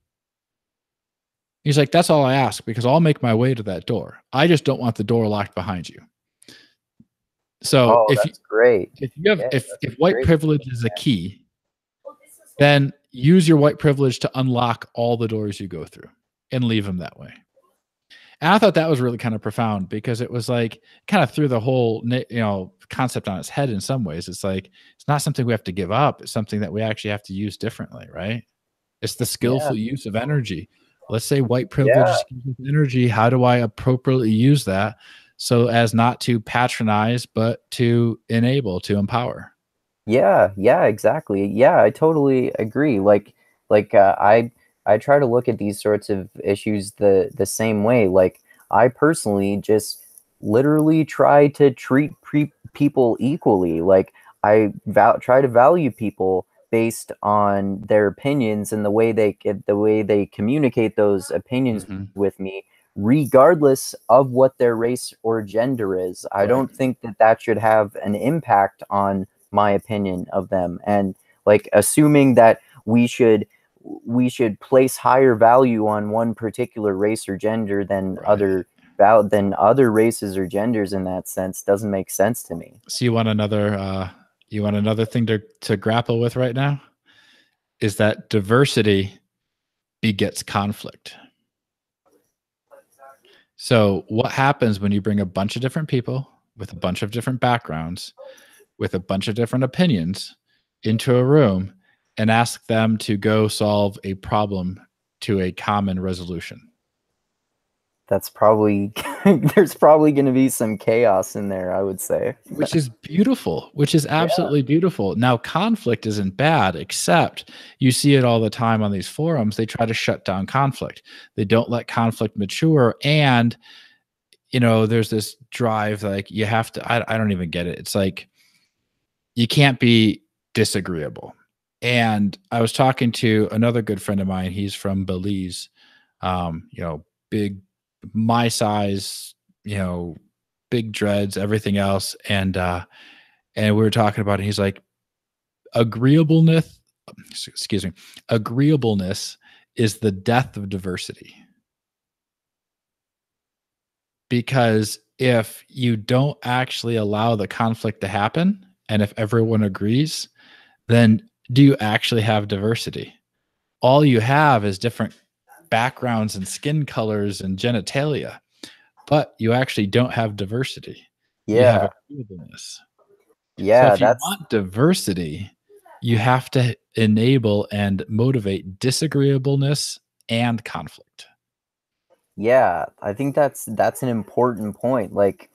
He's like, that's all I ask, because I'll make my way to that door. I just don't want the door locked behind you. So that's great. If you have Yeah, if white great. privilege is a key, then use your white privilege to unlock all the doors you go through and leave them that way. And I thought that was really kind of profound, because it was like kind of threw the whole concept on its head in some ways. It's like, it's not something we have to give up. It's something that we actually have to use differently, right? It's the skillful use of energy. Let's say white privilege is energy. How do I appropriately use that so as not to patronize, but to enable, to empower? Yeah, exactly. Yeah, I totally agree. I try to look at these sorts of issues the same way. Like, I personally just literally try to treat people equally. Like, I try to value people based on their opinions and the way they communicate those opinions with me, regardless of what their race or gender is. I don't think that should have an impact on my opinion of them. And like, assuming that we should place higher value on one particular race or gender than other races or genders in that sense doesn't make sense to me. So you want another thing to grapple with right now? Is that diversity begets conflict. So what happens when you bring a bunch of different people with a bunch of different backgrounds, with a bunch of different opinions into a room and ask them to go solve a problem to a common resolution? That's probably there's probably going to be some chaos in there, I would say. Which is beautiful, which is absolutely beautiful. Now, conflict isn't bad, except you see it all the time on these forums. They try to shut down conflict. They don't let conflict mature. And, there's this drive, like, you have to, I don't even get it. It's like, you can't be disagreeable. And I was talking to another good friend of mine. He's from Belize, big, my size, big dreads, everything else. And we were talking about it. He's like, agreeableness is the death of diversity. Because if you don't actually allow the conflict to happen, and if everyone agrees, then do you actually have diversity? All you have is different backgrounds and skin colors and genitalia, but you actually don't have diversity. You have agreeableness. So if you want diversity, you have to enable and motivate disagreeableness and conflict. Yeah, I think that's an important point. Like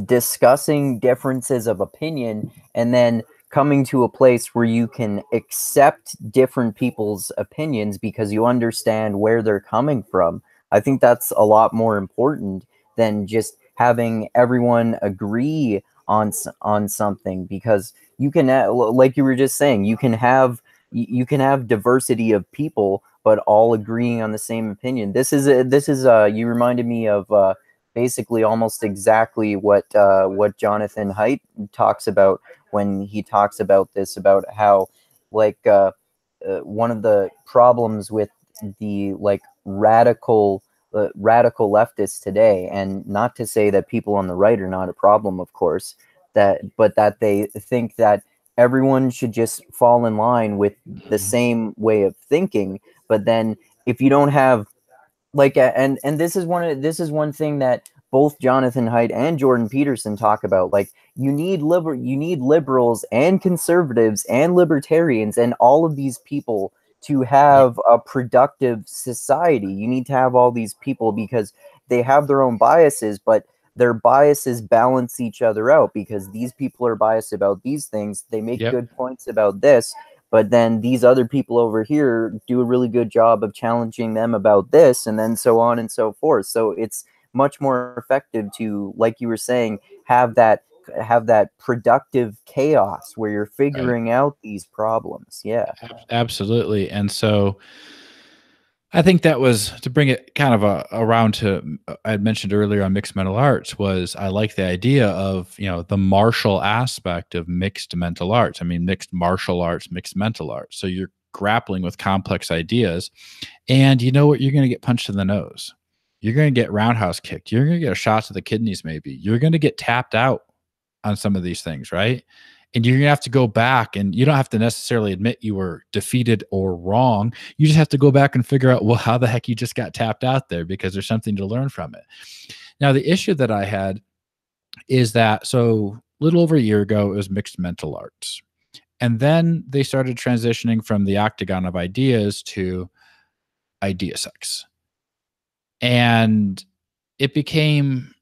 discussing differences of opinion and then coming to a place where you can accept different people's opinions because you understand where they're coming from. I think that's a lot more important than just having everyone agree on something, because you can, like you were just saying, you can have diversity of people but all agreeing on the same opinion. This is you reminded me of basically almost exactly what Jonathan Haidt talks about when he talks about this, about how one of the problems with the radical leftists today, and not to say that people on the right are not a problem, of course, but that they think that everyone should just fall in line with the same way of thinking. But then if you don't have and this is one thing that both Jonathan Haidt and Jordan Peterson talk about. Like, you need liberals and conservatives and libertarians and all of these people to have a productive society. You need to have all these people because they have their own biases, but their biases balance each other out because these people are biased about these things. They make good points about this, but then these other people over here do a really good job of challenging them about this, and then so on and so forth. So it's much more effective to, like you were saying, have that productive chaos where you're figuring out these problems. Yeah, absolutely. And so I think that was, to bring it kind of around to, I had mentioned earlier on mixed mental arts, was I like the idea of, the martial aspect of mixed mental arts. I mean, mixed martial arts, mixed mental arts. So you're grappling with complex ideas, and you know what? You're going to get punched in the nose. You're going to get roundhouse kicked. You're going to get a shot to the kidneys, maybe. You're going to get tapped out on some of these things, right? And you're going to have to go back, and you don't have to necessarily admit you were defeated or wrong. You just have to go back and figure out, well, how the heck you just got tapped out there, because there's something to learn from it. Now, the issue that I had is that, so a little over a year ago, it was mixed mental arts. And then they started transitioning from the octagon of ideas to idea sex. And it became,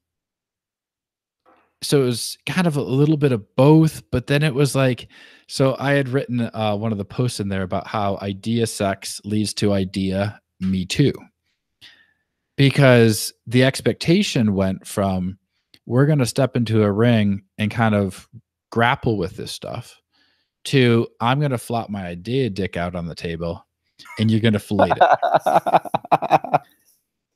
so it was kind of a little bit of both, but then it was like, so I had written one of the posts in there about how idea sex leads to idea me too. Because the expectation went from, we're going to step into a ring and kind of grapple with this stuff, to, I'm going to flop my idea dick out on the table and you're going to fillet it.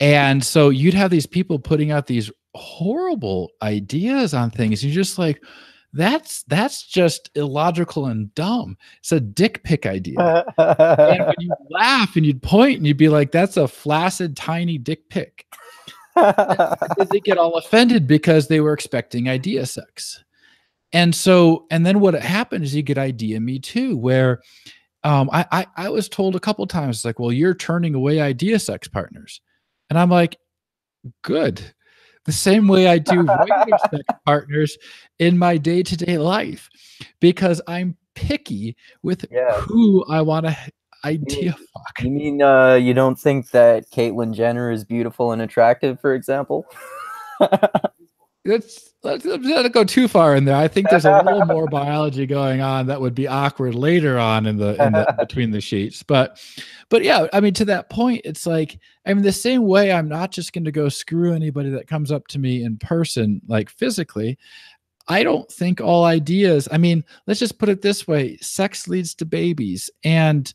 And so you'd have these people putting out these horrible ideas on things. You're just like, that's just illogical and dumb. It's a dick pic idea. And when you laugh and you'd point and you'd be like, that's a flaccid, tiny dick pic. They get all offended because they were expecting idea sex. And so, and then what happened is you get idea me too, where I was told a couple times, like, well, you're turning away idea sex partners. And I'm like, good. The same way I do regular sex partners in my day-to-day life, because I'm picky with who I want to idea fuck. You mean you don't think that Caitlyn Jenner is beautiful and attractive, for example? Let's not go too far in there. I think there's a little more biology going on that would be awkward later on in the between the sheets. But yeah, I mean, to that point, it's like, I mean, the same way I'm not just going to go screw anybody that comes up to me in person, like physically. I don't think all ideas, I mean, let's just put it this way: sex leads to babies, and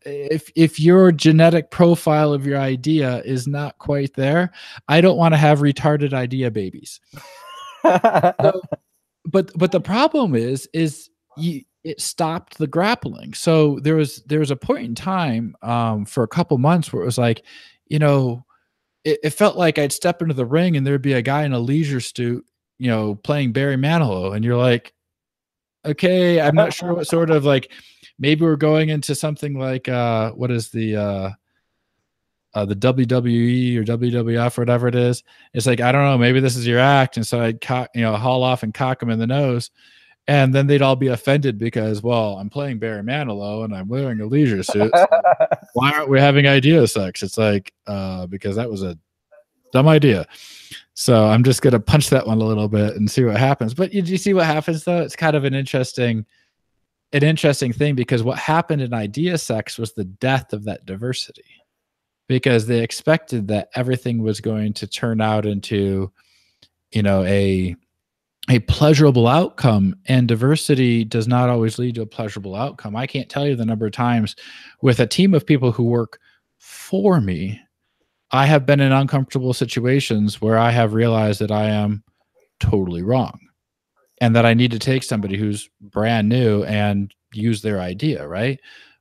if your genetic profile of your idea is not quite there, I don't want to have retarded idea babies. So, but the problem is it stopped the grappling. So there was a point in time for a couple months where it was like, it felt like I'd step into the ring and there'd be a guy in a leisure suit, playing Barry Manilow, and you're like, okay, I'm not sure what sort of, like, maybe we're going into something like what is the WWE or WWF or whatever it is. It's like, I don't know, maybe this is your act. And so I'd haul off and cock them in the nose, and then they'd all be offended because, well, I'm playing Barry Manilow and I'm wearing a leisure suit. So why aren't we having idea sex? It's like, because that was a dumb idea. So I'm just gonna punch that one a little bit and see what happens. But you see what happens though? It's kind of an interesting thing, because what happened in idea sex was the death of that diversity, because they expected that everything was going to turn out into, a pleasurable outcome, and diversity does not always lead to a pleasurable outcome. I can't tell you the number of times with a team of people who work for me, I have been in uncomfortable situations where I have realized that I am totally wrong, and that I need to take somebody who's brand new and use their idea, right?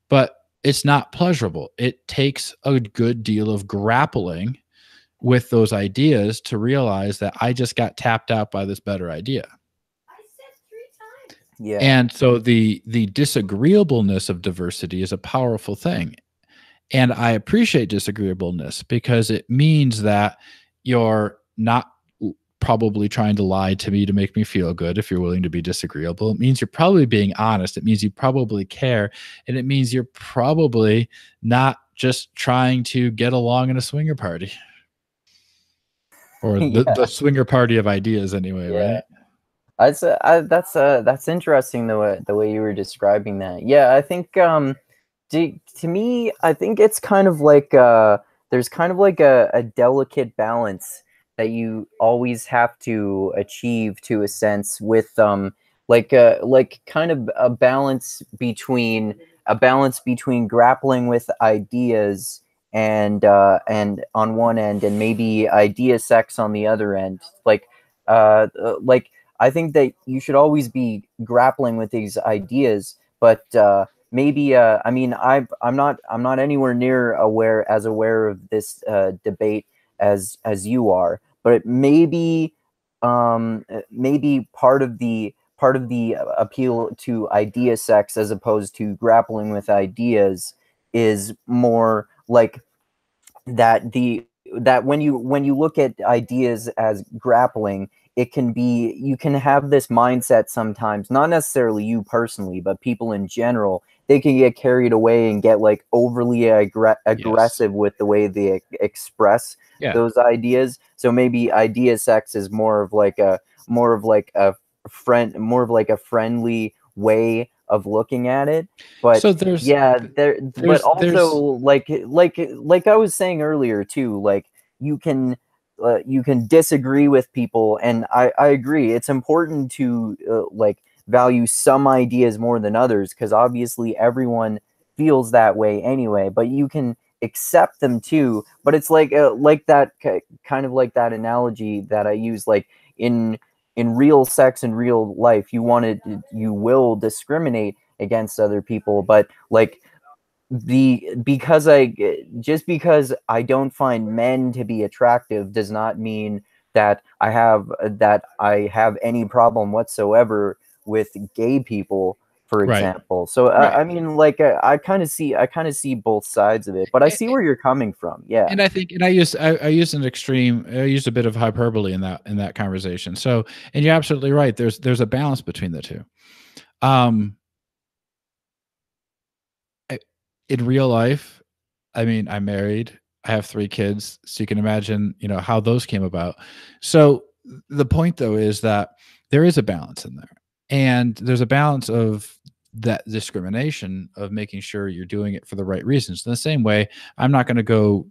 But it's not pleasurable. It takes a good deal of grappling with those ideas to realize that I just got tapped out by this better idea. I said 3 times. Yeah. And so the disagreeableness of diversity is a powerful thing. And I appreciate disagreeableness because it means that you're not probably trying to lie to me to make me feel good if you're willing to be disagreeable. It means you're probably being honest. It means you probably care. And it means you're probably not just trying to get along in a swinger party. Or the swinger party of ideas anyway, right? That's interesting the way you were describing that. Yeah, I think to me, I think it's kind of like there's kind of like a delicate balance that you always have to achieve to a sense with like kind of a balance between grappling with ideas and on one end, and maybe idea sex on the other end. Like I think that you should always be grappling with these ideas, but maybe I mean I'm not anywhere near aware of this debate as you are, but it maybe part of the appeal to idea sex as opposed to grappling with ideas is more like that when you look at ideas as grappling, it can be, you can have this mindset sometimes, not necessarily you personally, but people in general, they can get carried away and get like overly aggressive with the way they express those ideas. So maybe idea sex is more of like a friendly way of looking at it. But so but also like I was saying earlier too, like you can disagree with people, and I agree it's important to like value some ideas more than others, because obviously everyone feels that way anyway, but you can accept them too. But it's like that kind of like that analogy that I use, like in real sex and real life, you will discriminate against other people, but like because I don't find men to be attractive does not mean that I have any problem whatsoever with gay people, for example. So I mean, like I kind of see both sides of it, but I see where you're coming from. Yeah. And I think, and I used a bit of hyperbole in that conversation. So, and you're absolutely right. There's a balance between the two. In real life, I mean, I'm married, I have 3 kids, so you can imagine, how those came about. So the point though is that there is a balance in there, and there's a balance of that discrimination of making sure you're doing it for the right reasons. In the same way, I'm not going to go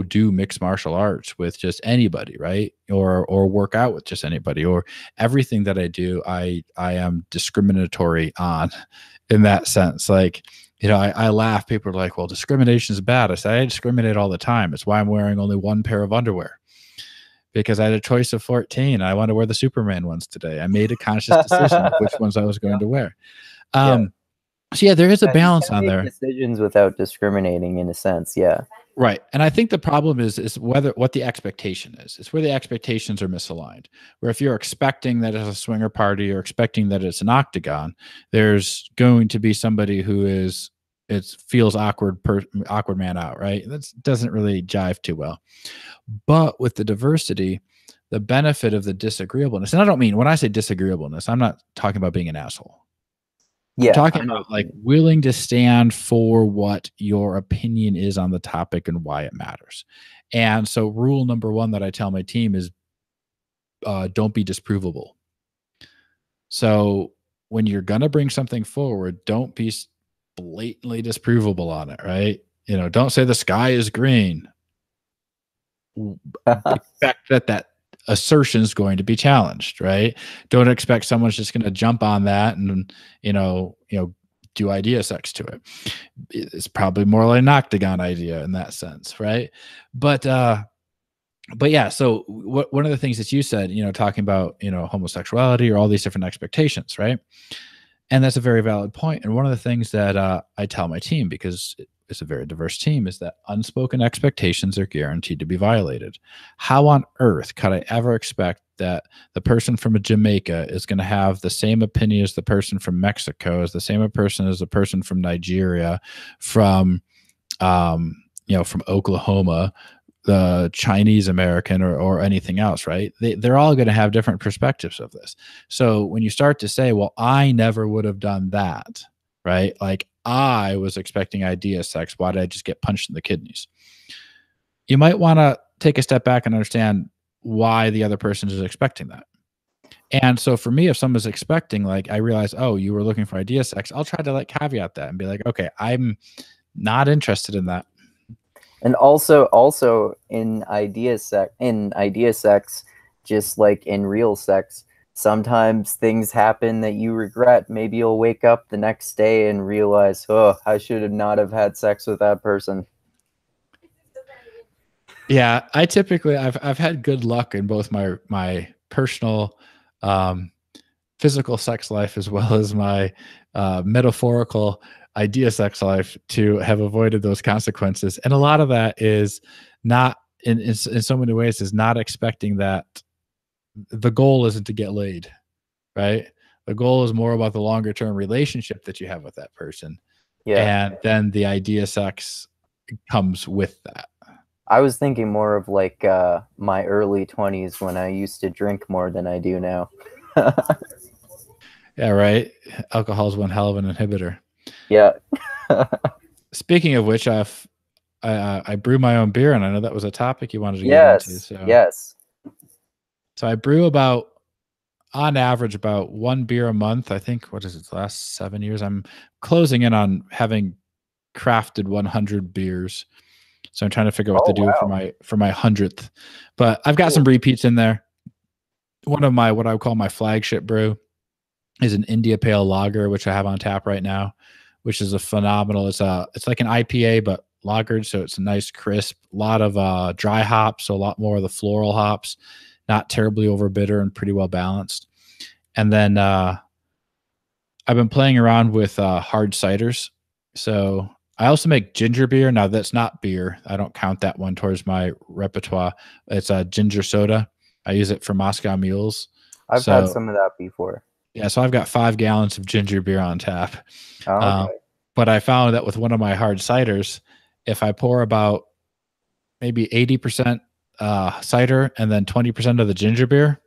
do mixed martial arts with just anybody, right? Or work out with just anybody, or everything that I do, I am discriminatory on in that sense. Like, I laugh. People are like, well, discrimination is bad. I say, I discriminate all the time. It's why I'm wearing only 1 pair of underwear, because I had a choice of 14. I want to wear the Superman ones today. I made a conscious decision of which ones I was going to wear. So yeah, there is a balance on there. Decisions without discriminating, in a sense. Yeah. Right. And I think the problem is what the expectation is. It's where the expectations are misaligned. Where if you're expecting that it's a swinger party or expecting that it's an octagon, there's going to be somebody who feels awkward man out, right? That doesn't really jive too well. But with the diversity, the benefit of the disagreeableness, and I don't mean, when I say disagreeableness, I'm not talking about being an asshole. Yeah, I'm talking about like willing to stand for what your opinion is on the topic and why it matters. And so rule number 1 that I tell my team is don't be disprovable. So when you're going to bring something forward, don't be blatantly disprovable on it, right? Don't say the sky is green. Expect that assertion is going to be challenged, right? Don't expect someone's just going to jump on that and do idea sex to it. It's probably more like an octagon idea in that sense, right? But yeah, so one of the things that you said, talking about homosexuality or all these different expectations, right? And that's a very valid point. And one of the things that I tell my team, because it's a very diverse team, is that unspoken expectations are guaranteed to be violated. How on earth could I ever expect that the person from Jamaica is going to have the same opinion as the person from Mexico, as the same person as the person from Nigeria, from Oklahoma, the Chinese American or anything else, right? They're all going to have different perspectives of this. So when you start to say, well, I never would have done that, right? Like I was expecting idea sex. Why did I just get punched in the kidneys? You might want to take a step back and understand why the other person is expecting that. And so for me, if someone's expecting, like, I realize, oh, you were looking for idea sex, I'll try to like caveat that and be like, okay, I'm not interested in that. And also in idea sex, just like in real sex, sometimes things happen that you regret. Maybe you'll wake up the next day and realize, oh, I should have not have had sex with that person. Yeah, I typically I've had good luck in both my personal physical sex life as well as my metaphorical idea sex life to have avoided those consequences. And a lot of that is not in so many ways is not expecting that the goal isn't to get laid, right? The goal is more about the longer term relationship that you have with that person. Yeah. And then the idea sex comes with that. I was thinking more of like my early 20s when I used to drink more than I do now. Yeah, right. Alcohol is one hell of an inhibitor. Yeah. Speaking of which, I brew my own beer, and I know that was a topic you wanted to Yes. get into. So. Yes. So I brew on average, about one beer a month. I think, what is it, the last 7 years? I'm closing in on having crafted 100 beers. So I'm trying to figure out what to do for my 100th. But I've got some repeats in there. One of my, what I would call my flagship brew is an India Pale Lager, which I have on tap right now, which is a phenomenal. It's like an IPA, but lagered. So it's a nice crisp, a lot of dry hops. So a lot more of the floral hops, not terribly over bitter and pretty well balanced. And then I've been playing around with hard ciders. So I also make ginger beer. Now that's not beer. I don't count that one towards my repertoire. It's a ginger soda. I use it for Moscow mules. I've had some of that before. Yeah, so I've got 5 gallons of ginger beer on tap. Oh, okay. But I found that with one of my hard ciders, if I pour about maybe 80% cider and then 20% of the ginger beer,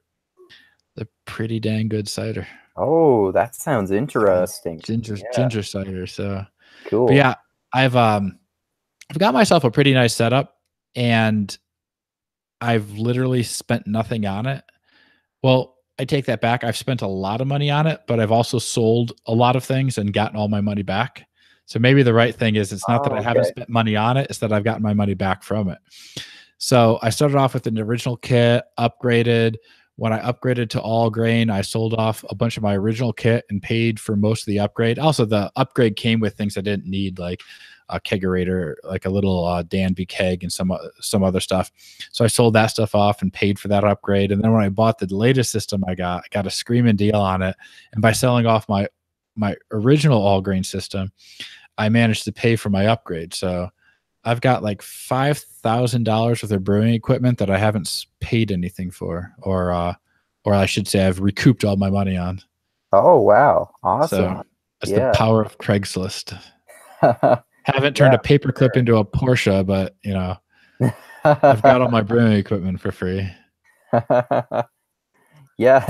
the pretty dang good cider. Oh, that sounds interesting. Ginger cider. So cool. But yeah, I've got myself a pretty nice setup, and I've literally spent nothing on it. Well, I take that back. I've spent a lot of money on it, but I've also sold a lot of things and gotten all my money back. So maybe the right thing is it's not that I haven't spent money on it, it's that I've gotten my money back from it. So I started off with an original kit, upgraded. When I upgraded to all grain, I sold off a bunch of my original kit and paid for most of the upgrade. Also, the upgrade came with things I didn't need, like a kegerator, like a little Danby keg and some other stuff. So I sold that stuff off and paid for that upgrade. And then when I bought the latest system, I got a screaming deal on it. And by selling off my original all grain system, I managed to pay for my upgrade. So I've got like $5,000 worth of brewing equipment that I haven't paid anything for, or I should say I've recouped all my money on. Oh, wow. Awesome. So that's the power of Craigslist. Haven't turned a paperclip into a Porsche, but you know, I've got all my brewing equipment for free. Yeah,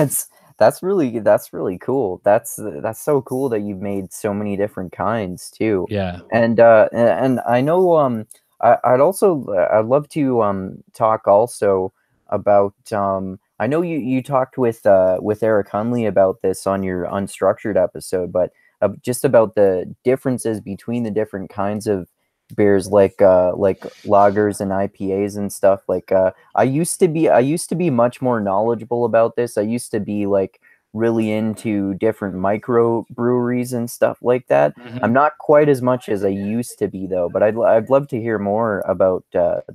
that's really cool. That's so cool that you've made so many different kinds too. Yeah. And I know I'd love to talk also about I know you talked with Eric Hunley about this on your Unstructured episode, but just about the differences between the different kinds of beers, like lagers and IPAs and stuff. Like I used to be much more knowledgeable about this. I used to be like really into different micro breweries and stuff like that. Mm-hmm. I'm not quite as much as I used to be though, but I'd love to hear more about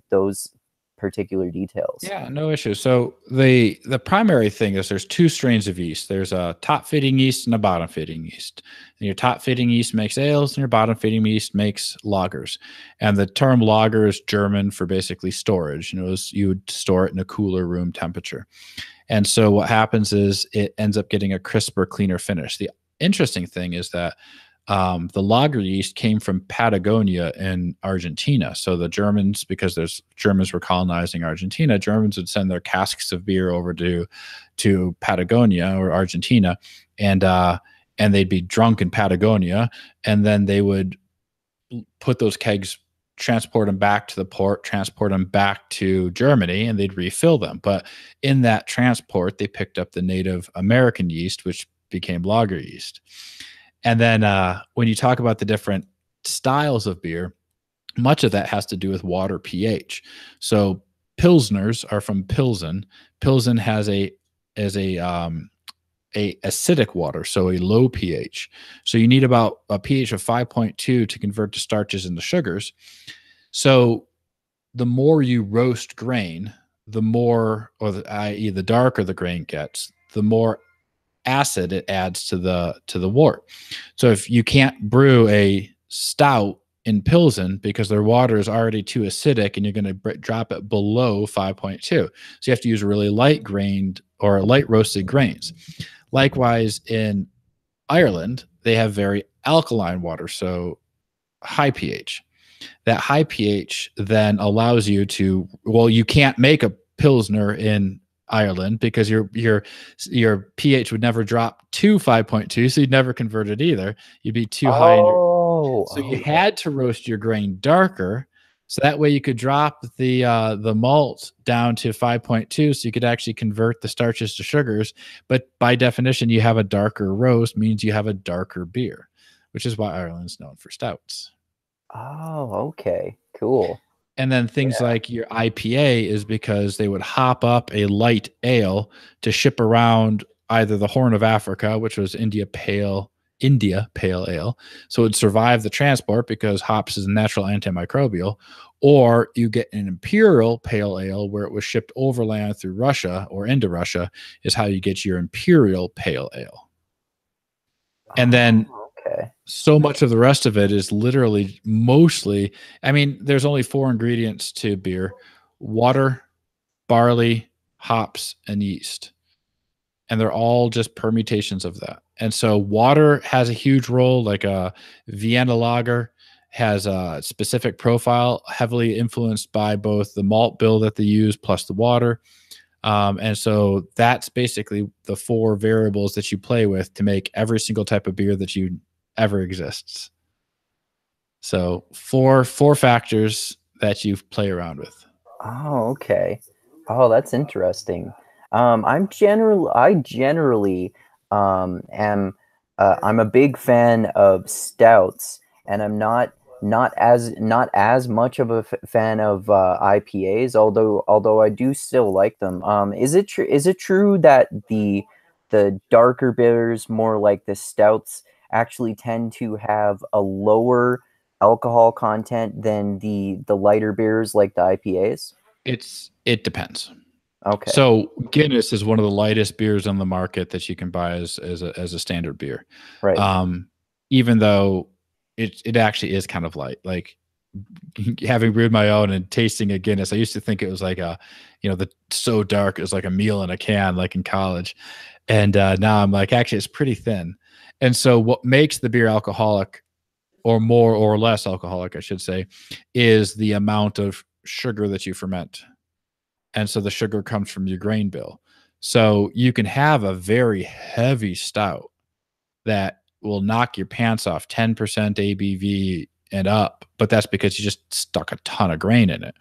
those particular details. Yeah, no issue. So the primary thing is there's 2 strains of yeast. There's a top feeding yeast and a bottom feeding yeast. And your top feeding yeast makes ales and your bottom feeding yeast makes lagers. And the term lager is German for basically storage. You know, you would store it in a cooler room temperature. And so what happens is it ends up getting a crisper, cleaner finish. The interesting thing is that the lager yeast came from Patagonia in Argentina. So the Germans, because there's Germans were colonizing Argentina, Germans would send their casks of beer over to Patagonia or Argentina, and they'd be drunk in Patagonia, and then they would put those kegs, transport them back to the port, transport them back to Germany, and they'd refill them. But in that transport, they picked up the Native American yeast, which became lager yeast. And then when you talk about the different styles of beer, much of that has to do with water pH. So Pilsners are from Pilsen. Pilsen has a acidic water, so a low pH. So you need about a pH of 5.2 to convert the starches into sugars. So the more you roast grain, the more, i.e. the darker the grain gets, the more acid it adds to the wort. So if you can't brew a stout in Pilsen because their water is already too acidic and you're going to drop it below 5.2. So you have to use really light grained or light roasted grains. Likewise, in Ireland, they have very alkaline water, so high pH. That high pH then allows you to, well, you can't make a Pilsner in Ireland because your pH would never drop to 5.2, so you'd never convert it either. You'd be too high. You had to roast your grain darker, so that way you could drop the malt down to 5.2, so you could actually convert the starches to sugars. But by definition, you have a darker roast means you have a darker beer, which is why Ireland's known for stouts. Oh, okay, cool. And then things like your IPA is because they would hop up a light ale to ship around either the Horn of Africa, which was India Pale Ale. So it would survive the transport because hops is a natural antimicrobial. Or you get an Imperial Pale Ale where it was shipped overland through Russia or into Russia is how you get your Imperial Pale Ale. And then so much of the rest of it is literally mostly, I mean, there's only 4 ingredients to beer: water, barley, hops, and yeast. And they're all just permutations of that. And so water has a huge role, like a Vienna lager has a specific profile, heavily influenced by both the malt bill that they use plus the water. And so that's basically the 4 variables that you play with to make every single type of beer that you ever exists. So 4 factors that you play around with. Oh, okay. Oh, that's interesting. I generally am I'm a big fan of stouts, and I'm not as much of a fan of IPAs, although I do still like them. Is it true that the darker beers, more like the stouts, actually tend to have a lower alcohol content than the lighter beers like the IPAs? It depends. Okay. So Guinness is one of the lightest beers on the market that you can buy as a standard beer. Right. Even though it actually is kind of light. Like having brewed my own and tasting a Guinness, I used to think it was like so dark it was like a meal in a can, like in college. And now I'm like, actually, it's pretty thin. And so what makes the beer alcoholic, or more or less alcoholic, I should say, is the amount of sugar that you ferment. And so the sugar comes from your grain bill. So you can have a very heavy stout that will knock your pants off, 10% ABV and up, but that's because you just stuck a ton of grain in it.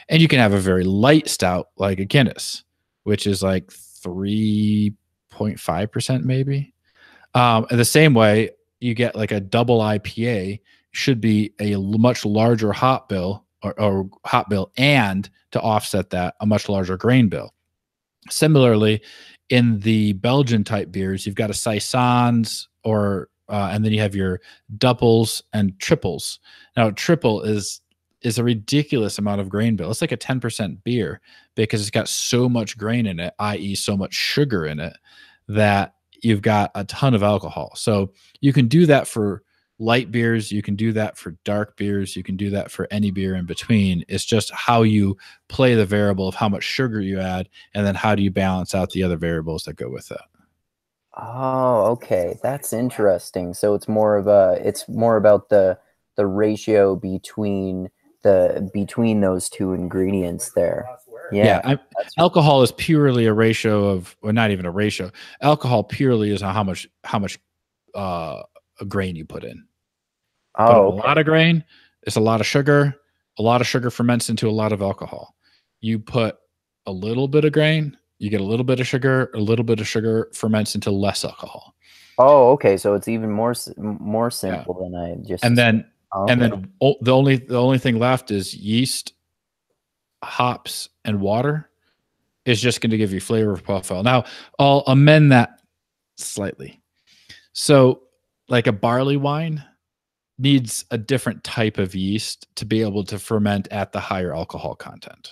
And you can have a very light stout like a Guinness, which is like 3.5% maybe. And the same way, you get like a double IPA should be a much larger hop bill or hop bill, and to offset that, a much larger grain bill. Similarly, in the Belgian type beers, you've got a Saisons and then you have your doubles and triples. Now, triple is a ridiculous amount of grain bill. It's like a 10% beer because it's got so much grain in it, i.e. so much sugar in it, that you've got a ton of alcohol. So you can do that for light beers. You can do that for dark beers. You can do that for any beer in between. It's just how you play the variable of how much sugar you add, and then how do you balance out the other variables that go with that. Oh, okay. That's interesting. So it's more about the ratio between those two ingredients there. Yeah. That's Alcohol is purely a ratio of, or not even a ratio. Alcohol purely is how much grain you put in. Put in a lot of grain, it's a lot of sugar. A lot of sugar ferments into a lot of alcohol. You put a little bit of grain, you get a little bit of sugar. A little bit of sugar ferments into less alcohol. Oh, okay. So it's even more simple than I just. And then okay. The only thing left is yeast, hops, and water is just going to give you flavor profile. Now I'll amend that slightly. So like a barley wine needs a different type of yeast to be able to ferment at the higher alcohol content.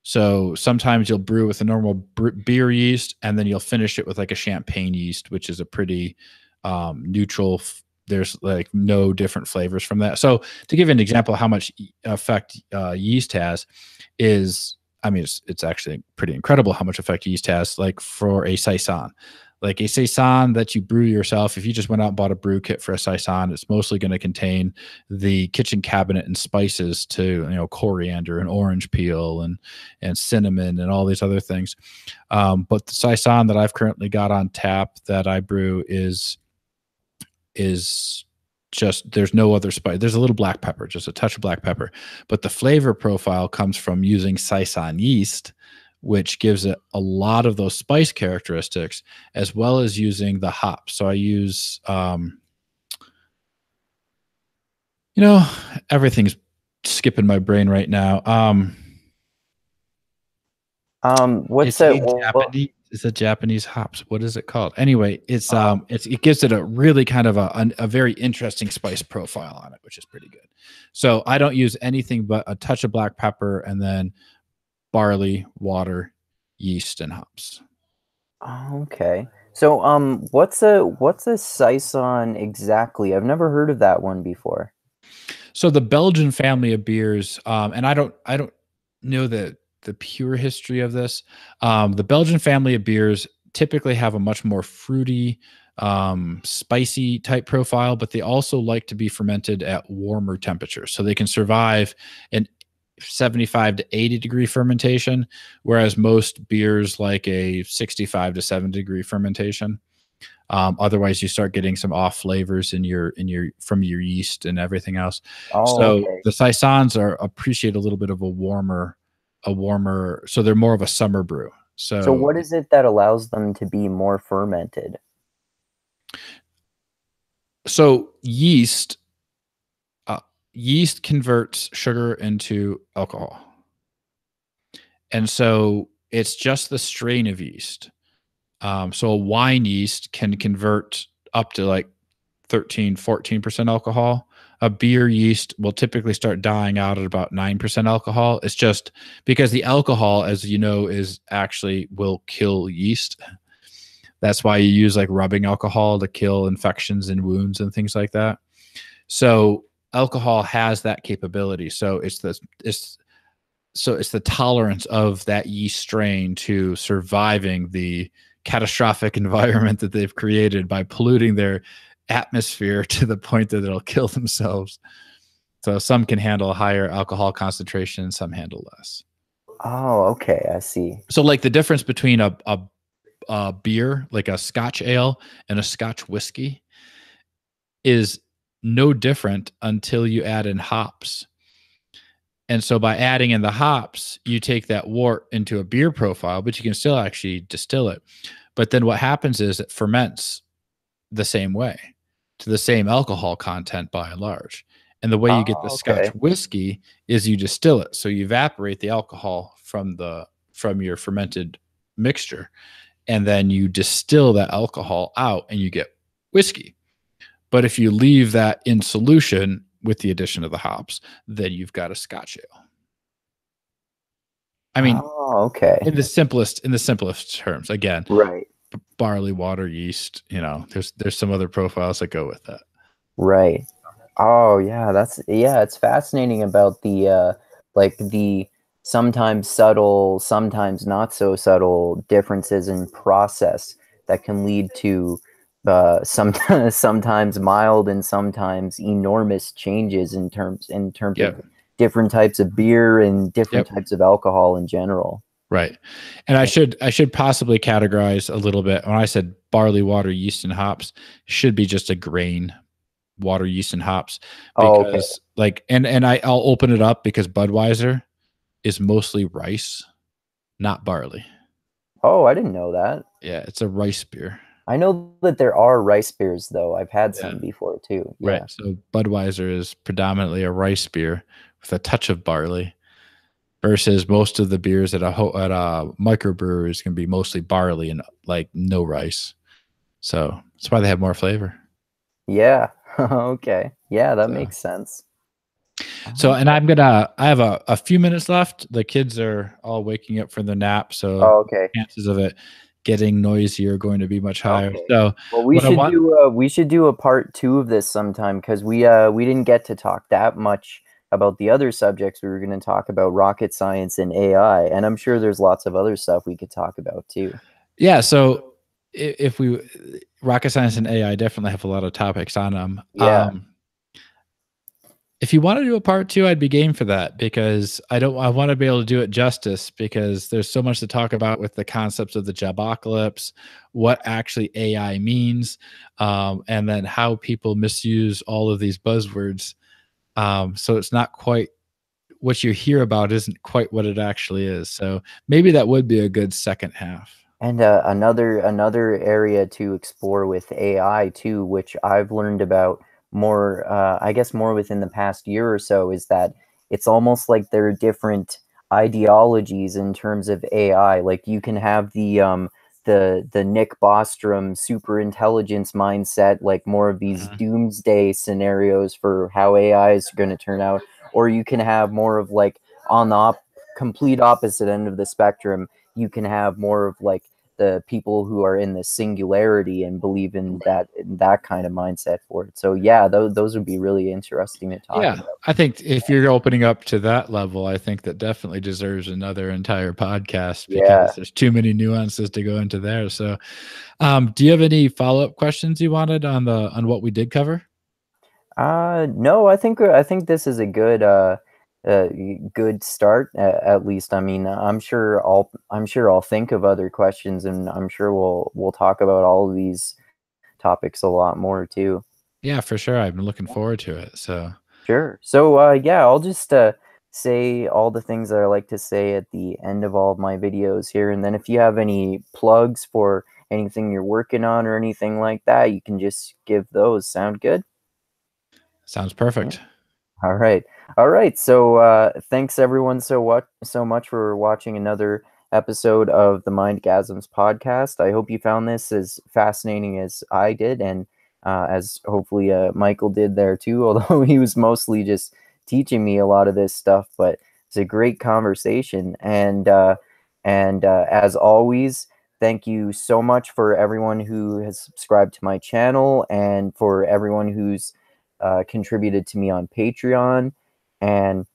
So sometimes you'll brew with a normal beer yeast, and then you'll finish it with like a champagne yeast, which is a pretty neutral. There's like no different flavors from that. So to give you an example of how much effect yeast has is, I mean, it's actually pretty incredible how much effect yeast has. Like for a saison, like a saison that you brew yourself, if you just went out and bought a brew kit for a saison, it's mostly going to contain the kitchen cabinet and spices to, you know, coriander and orange peel and cinnamon and all these other things. But the saison that I've currently got on tap that I brew is just, there's no other spice. There's a little black pepper, just a touch of black pepper, but the flavor profile comes from using saison yeast, which gives it a lot of those spice characteristics, as well as using the hops. So I use, everything's skipping my brain right now. What's Japanese? It's a Japanese hops. What is it called? Anyway, it gives it a really kind of a very interesting spice profile on it, which is pretty good. So I don't use anything but a touch of black pepper and then barley, water, yeast, and hops. Okay. So what's a saison exactly? I've never heard of that one before. So the Belgian family of beers, and I don't know the pure history of this. The Belgian family of beers typically have a much more fruity, spicy type profile, but they also like to be fermented at warmer temperatures. So they can survive an 75 to 80 degree fermentation, whereas most beers like a 65 to 70 degree fermentation. Otherwise you start getting some off flavors from your yeast and everything else. The saisons appreciate a little bit of a warmer, so they're more of a summer brew. So what is it that allows them to be more fermented? So yeast converts sugar into alcohol. And so it's just the strain of yeast. So a wine yeast can convert up to like 13, 14% alcohol. A beer yeast will typically start dying out at about 9% alcohol. It's just because the alcohol, as you know, will kill yeast. That's why you use like rubbing alcohol to kill infections and wounds and things like that. So alcohol has that capability. So it's the tolerance of that yeast strain to surviving the catastrophic environment that they've created by polluting their atmosphere to the point that it'll kill themselves. So some can handle a higher alcohol concentration, some handle less. Oh, okay, I see. So like the difference between a beer, like a Scotch ale and a Scotch whiskey, is no different until you add in hops. And so by adding in the hops, you take that wort into a beer profile, but you can still actually distill it. But then what happens is it ferments the same way to the same alcohol content by and large. And the way you get the Scotch whiskey is you distill it. So you evaporate the alcohol from your fermented mixture, and then you distill that alcohol out and you get whiskey. But if you leave that in solution with the addition of the hops, then you've got a Scotch ale. I mean, in the simplest terms, again, right. Barley, water, yeast, there's some other profiles that go with that. Right. Oh yeah, it's fascinating about the sometimes subtle, sometimes not so subtle differences in process that can lead to sometimes mild and sometimes enormous changes in terms Yep. of different types of beer and different Yep. types of alcohol in general. Right. And I should possibly categorize a little bit. When I said barley, water, yeast, and hops, should be just a grain, water, yeast, and hops. Because I'll open it up because Budweiser is mostly rice, not barley. Oh, I didn't know that. Yeah, it's a rice beer. I know that there are rice beers, though. I've had some before, too. Yeah. Right. So Budweiser is predominantly a rice beer with a touch of barley versus most of the beers at a microbreweries can be mostly barley and like no rice. So that's why they have more flavor. Yeah. Okay. Yeah, that makes sense. So, and I have a few minutes left. The kids are all waking up from the nap. So okay. chances of it getting noisy are going to be much higher. Okay. So well, we should do a part 2 of this sometime, because we didn't get to talk that much about the other subjects. We were going to talk about rocket science and AI, and I'm sure there's lots of other stuff we could talk about too. Yeah. So if we rocket science and AI definitely have a lot of topics on them. Yeah. If you want to do a part 2, I'd be game for that, because I want to be able to do it justice, because there's so much to talk about with the concepts of the jobocalypse, what actually AI means, and then how people misuse all of these buzzwords. So it's not quite what you hear about isn't quite what it actually is. So maybe that would be a good second half. And another area to explore with AI too, which I've learned about more, I guess more within the past year or so, is that it's almost like there are different ideologies in terms of AI. Like you can have the Nick Bostrom super intelligence mindset, like more of these doomsday scenarios for how AI is going to turn out, or you can have more of like on the complete opposite end of the spectrum. You can have more of like the people who are in the singularity and believe in that kind of mindset for it. So yeah, those would be really interesting to talk about. I think if you're opening up to that level, I think that definitely deserves another entire podcast, because there's too many nuances to go into there. So do you have any follow-up questions you wanted on what we did cover? No, I think this is a good start, at least. I mean, I'm sure I'll think of other questions, and I'm sure we'll talk about all of these topics a lot more too. Yeah, for sure. I've been looking forward to it. So sure. So yeah, I'll just say all the things that I like to say at the end of all of my videos here, and then if you have any plugs for anything you're working on or anything like that, you can just give those. Sound good? Sounds perfect. All right. So thanks everyone so much for watching another episode of the Mindgasms podcast. I hope you found this as fascinating as I did, and as hopefully Michael did there too, although he was mostly just teaching me a lot of this stuff. But it's a great conversation, and as always, thank you so much for everyone who has subscribed to my channel, and for everyone who's contributed to me on Patreon. And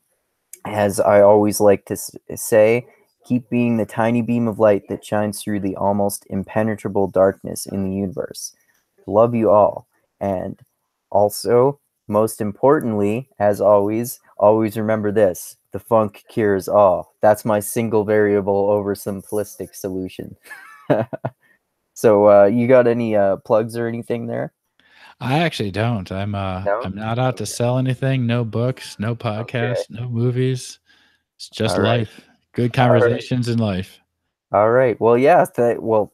as I always like to say, keep being the tiny beam of light that shines through the almost impenetrable darkness in the universe. Love you all. And also, most importantly, as always remember this: the funk cures all. That's my single variable oversimplistic solution. So you got any plugs or anything there? I actually don't. I'm not out to sell anything. No books, no podcasts, no movies. It's just life. Good conversations in life. All right. Well, yeah.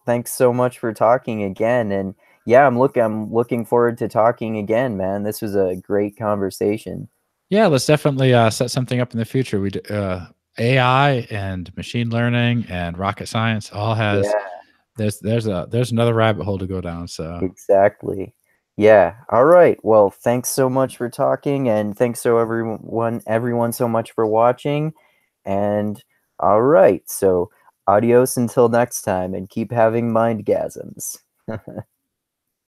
Thanks so much for talking again. And yeah, I'm looking forward to talking again, man. This was a great conversation. Yeah, let's definitely set something up in the future. We AI and machine learning and rocket science all has. There's another rabbit hole to go down. So exactly. Yeah. All right. Well, thanks so much for talking, and thanks so everyone so much for watching. And all right. So adios until next time, and keep having mindgasms.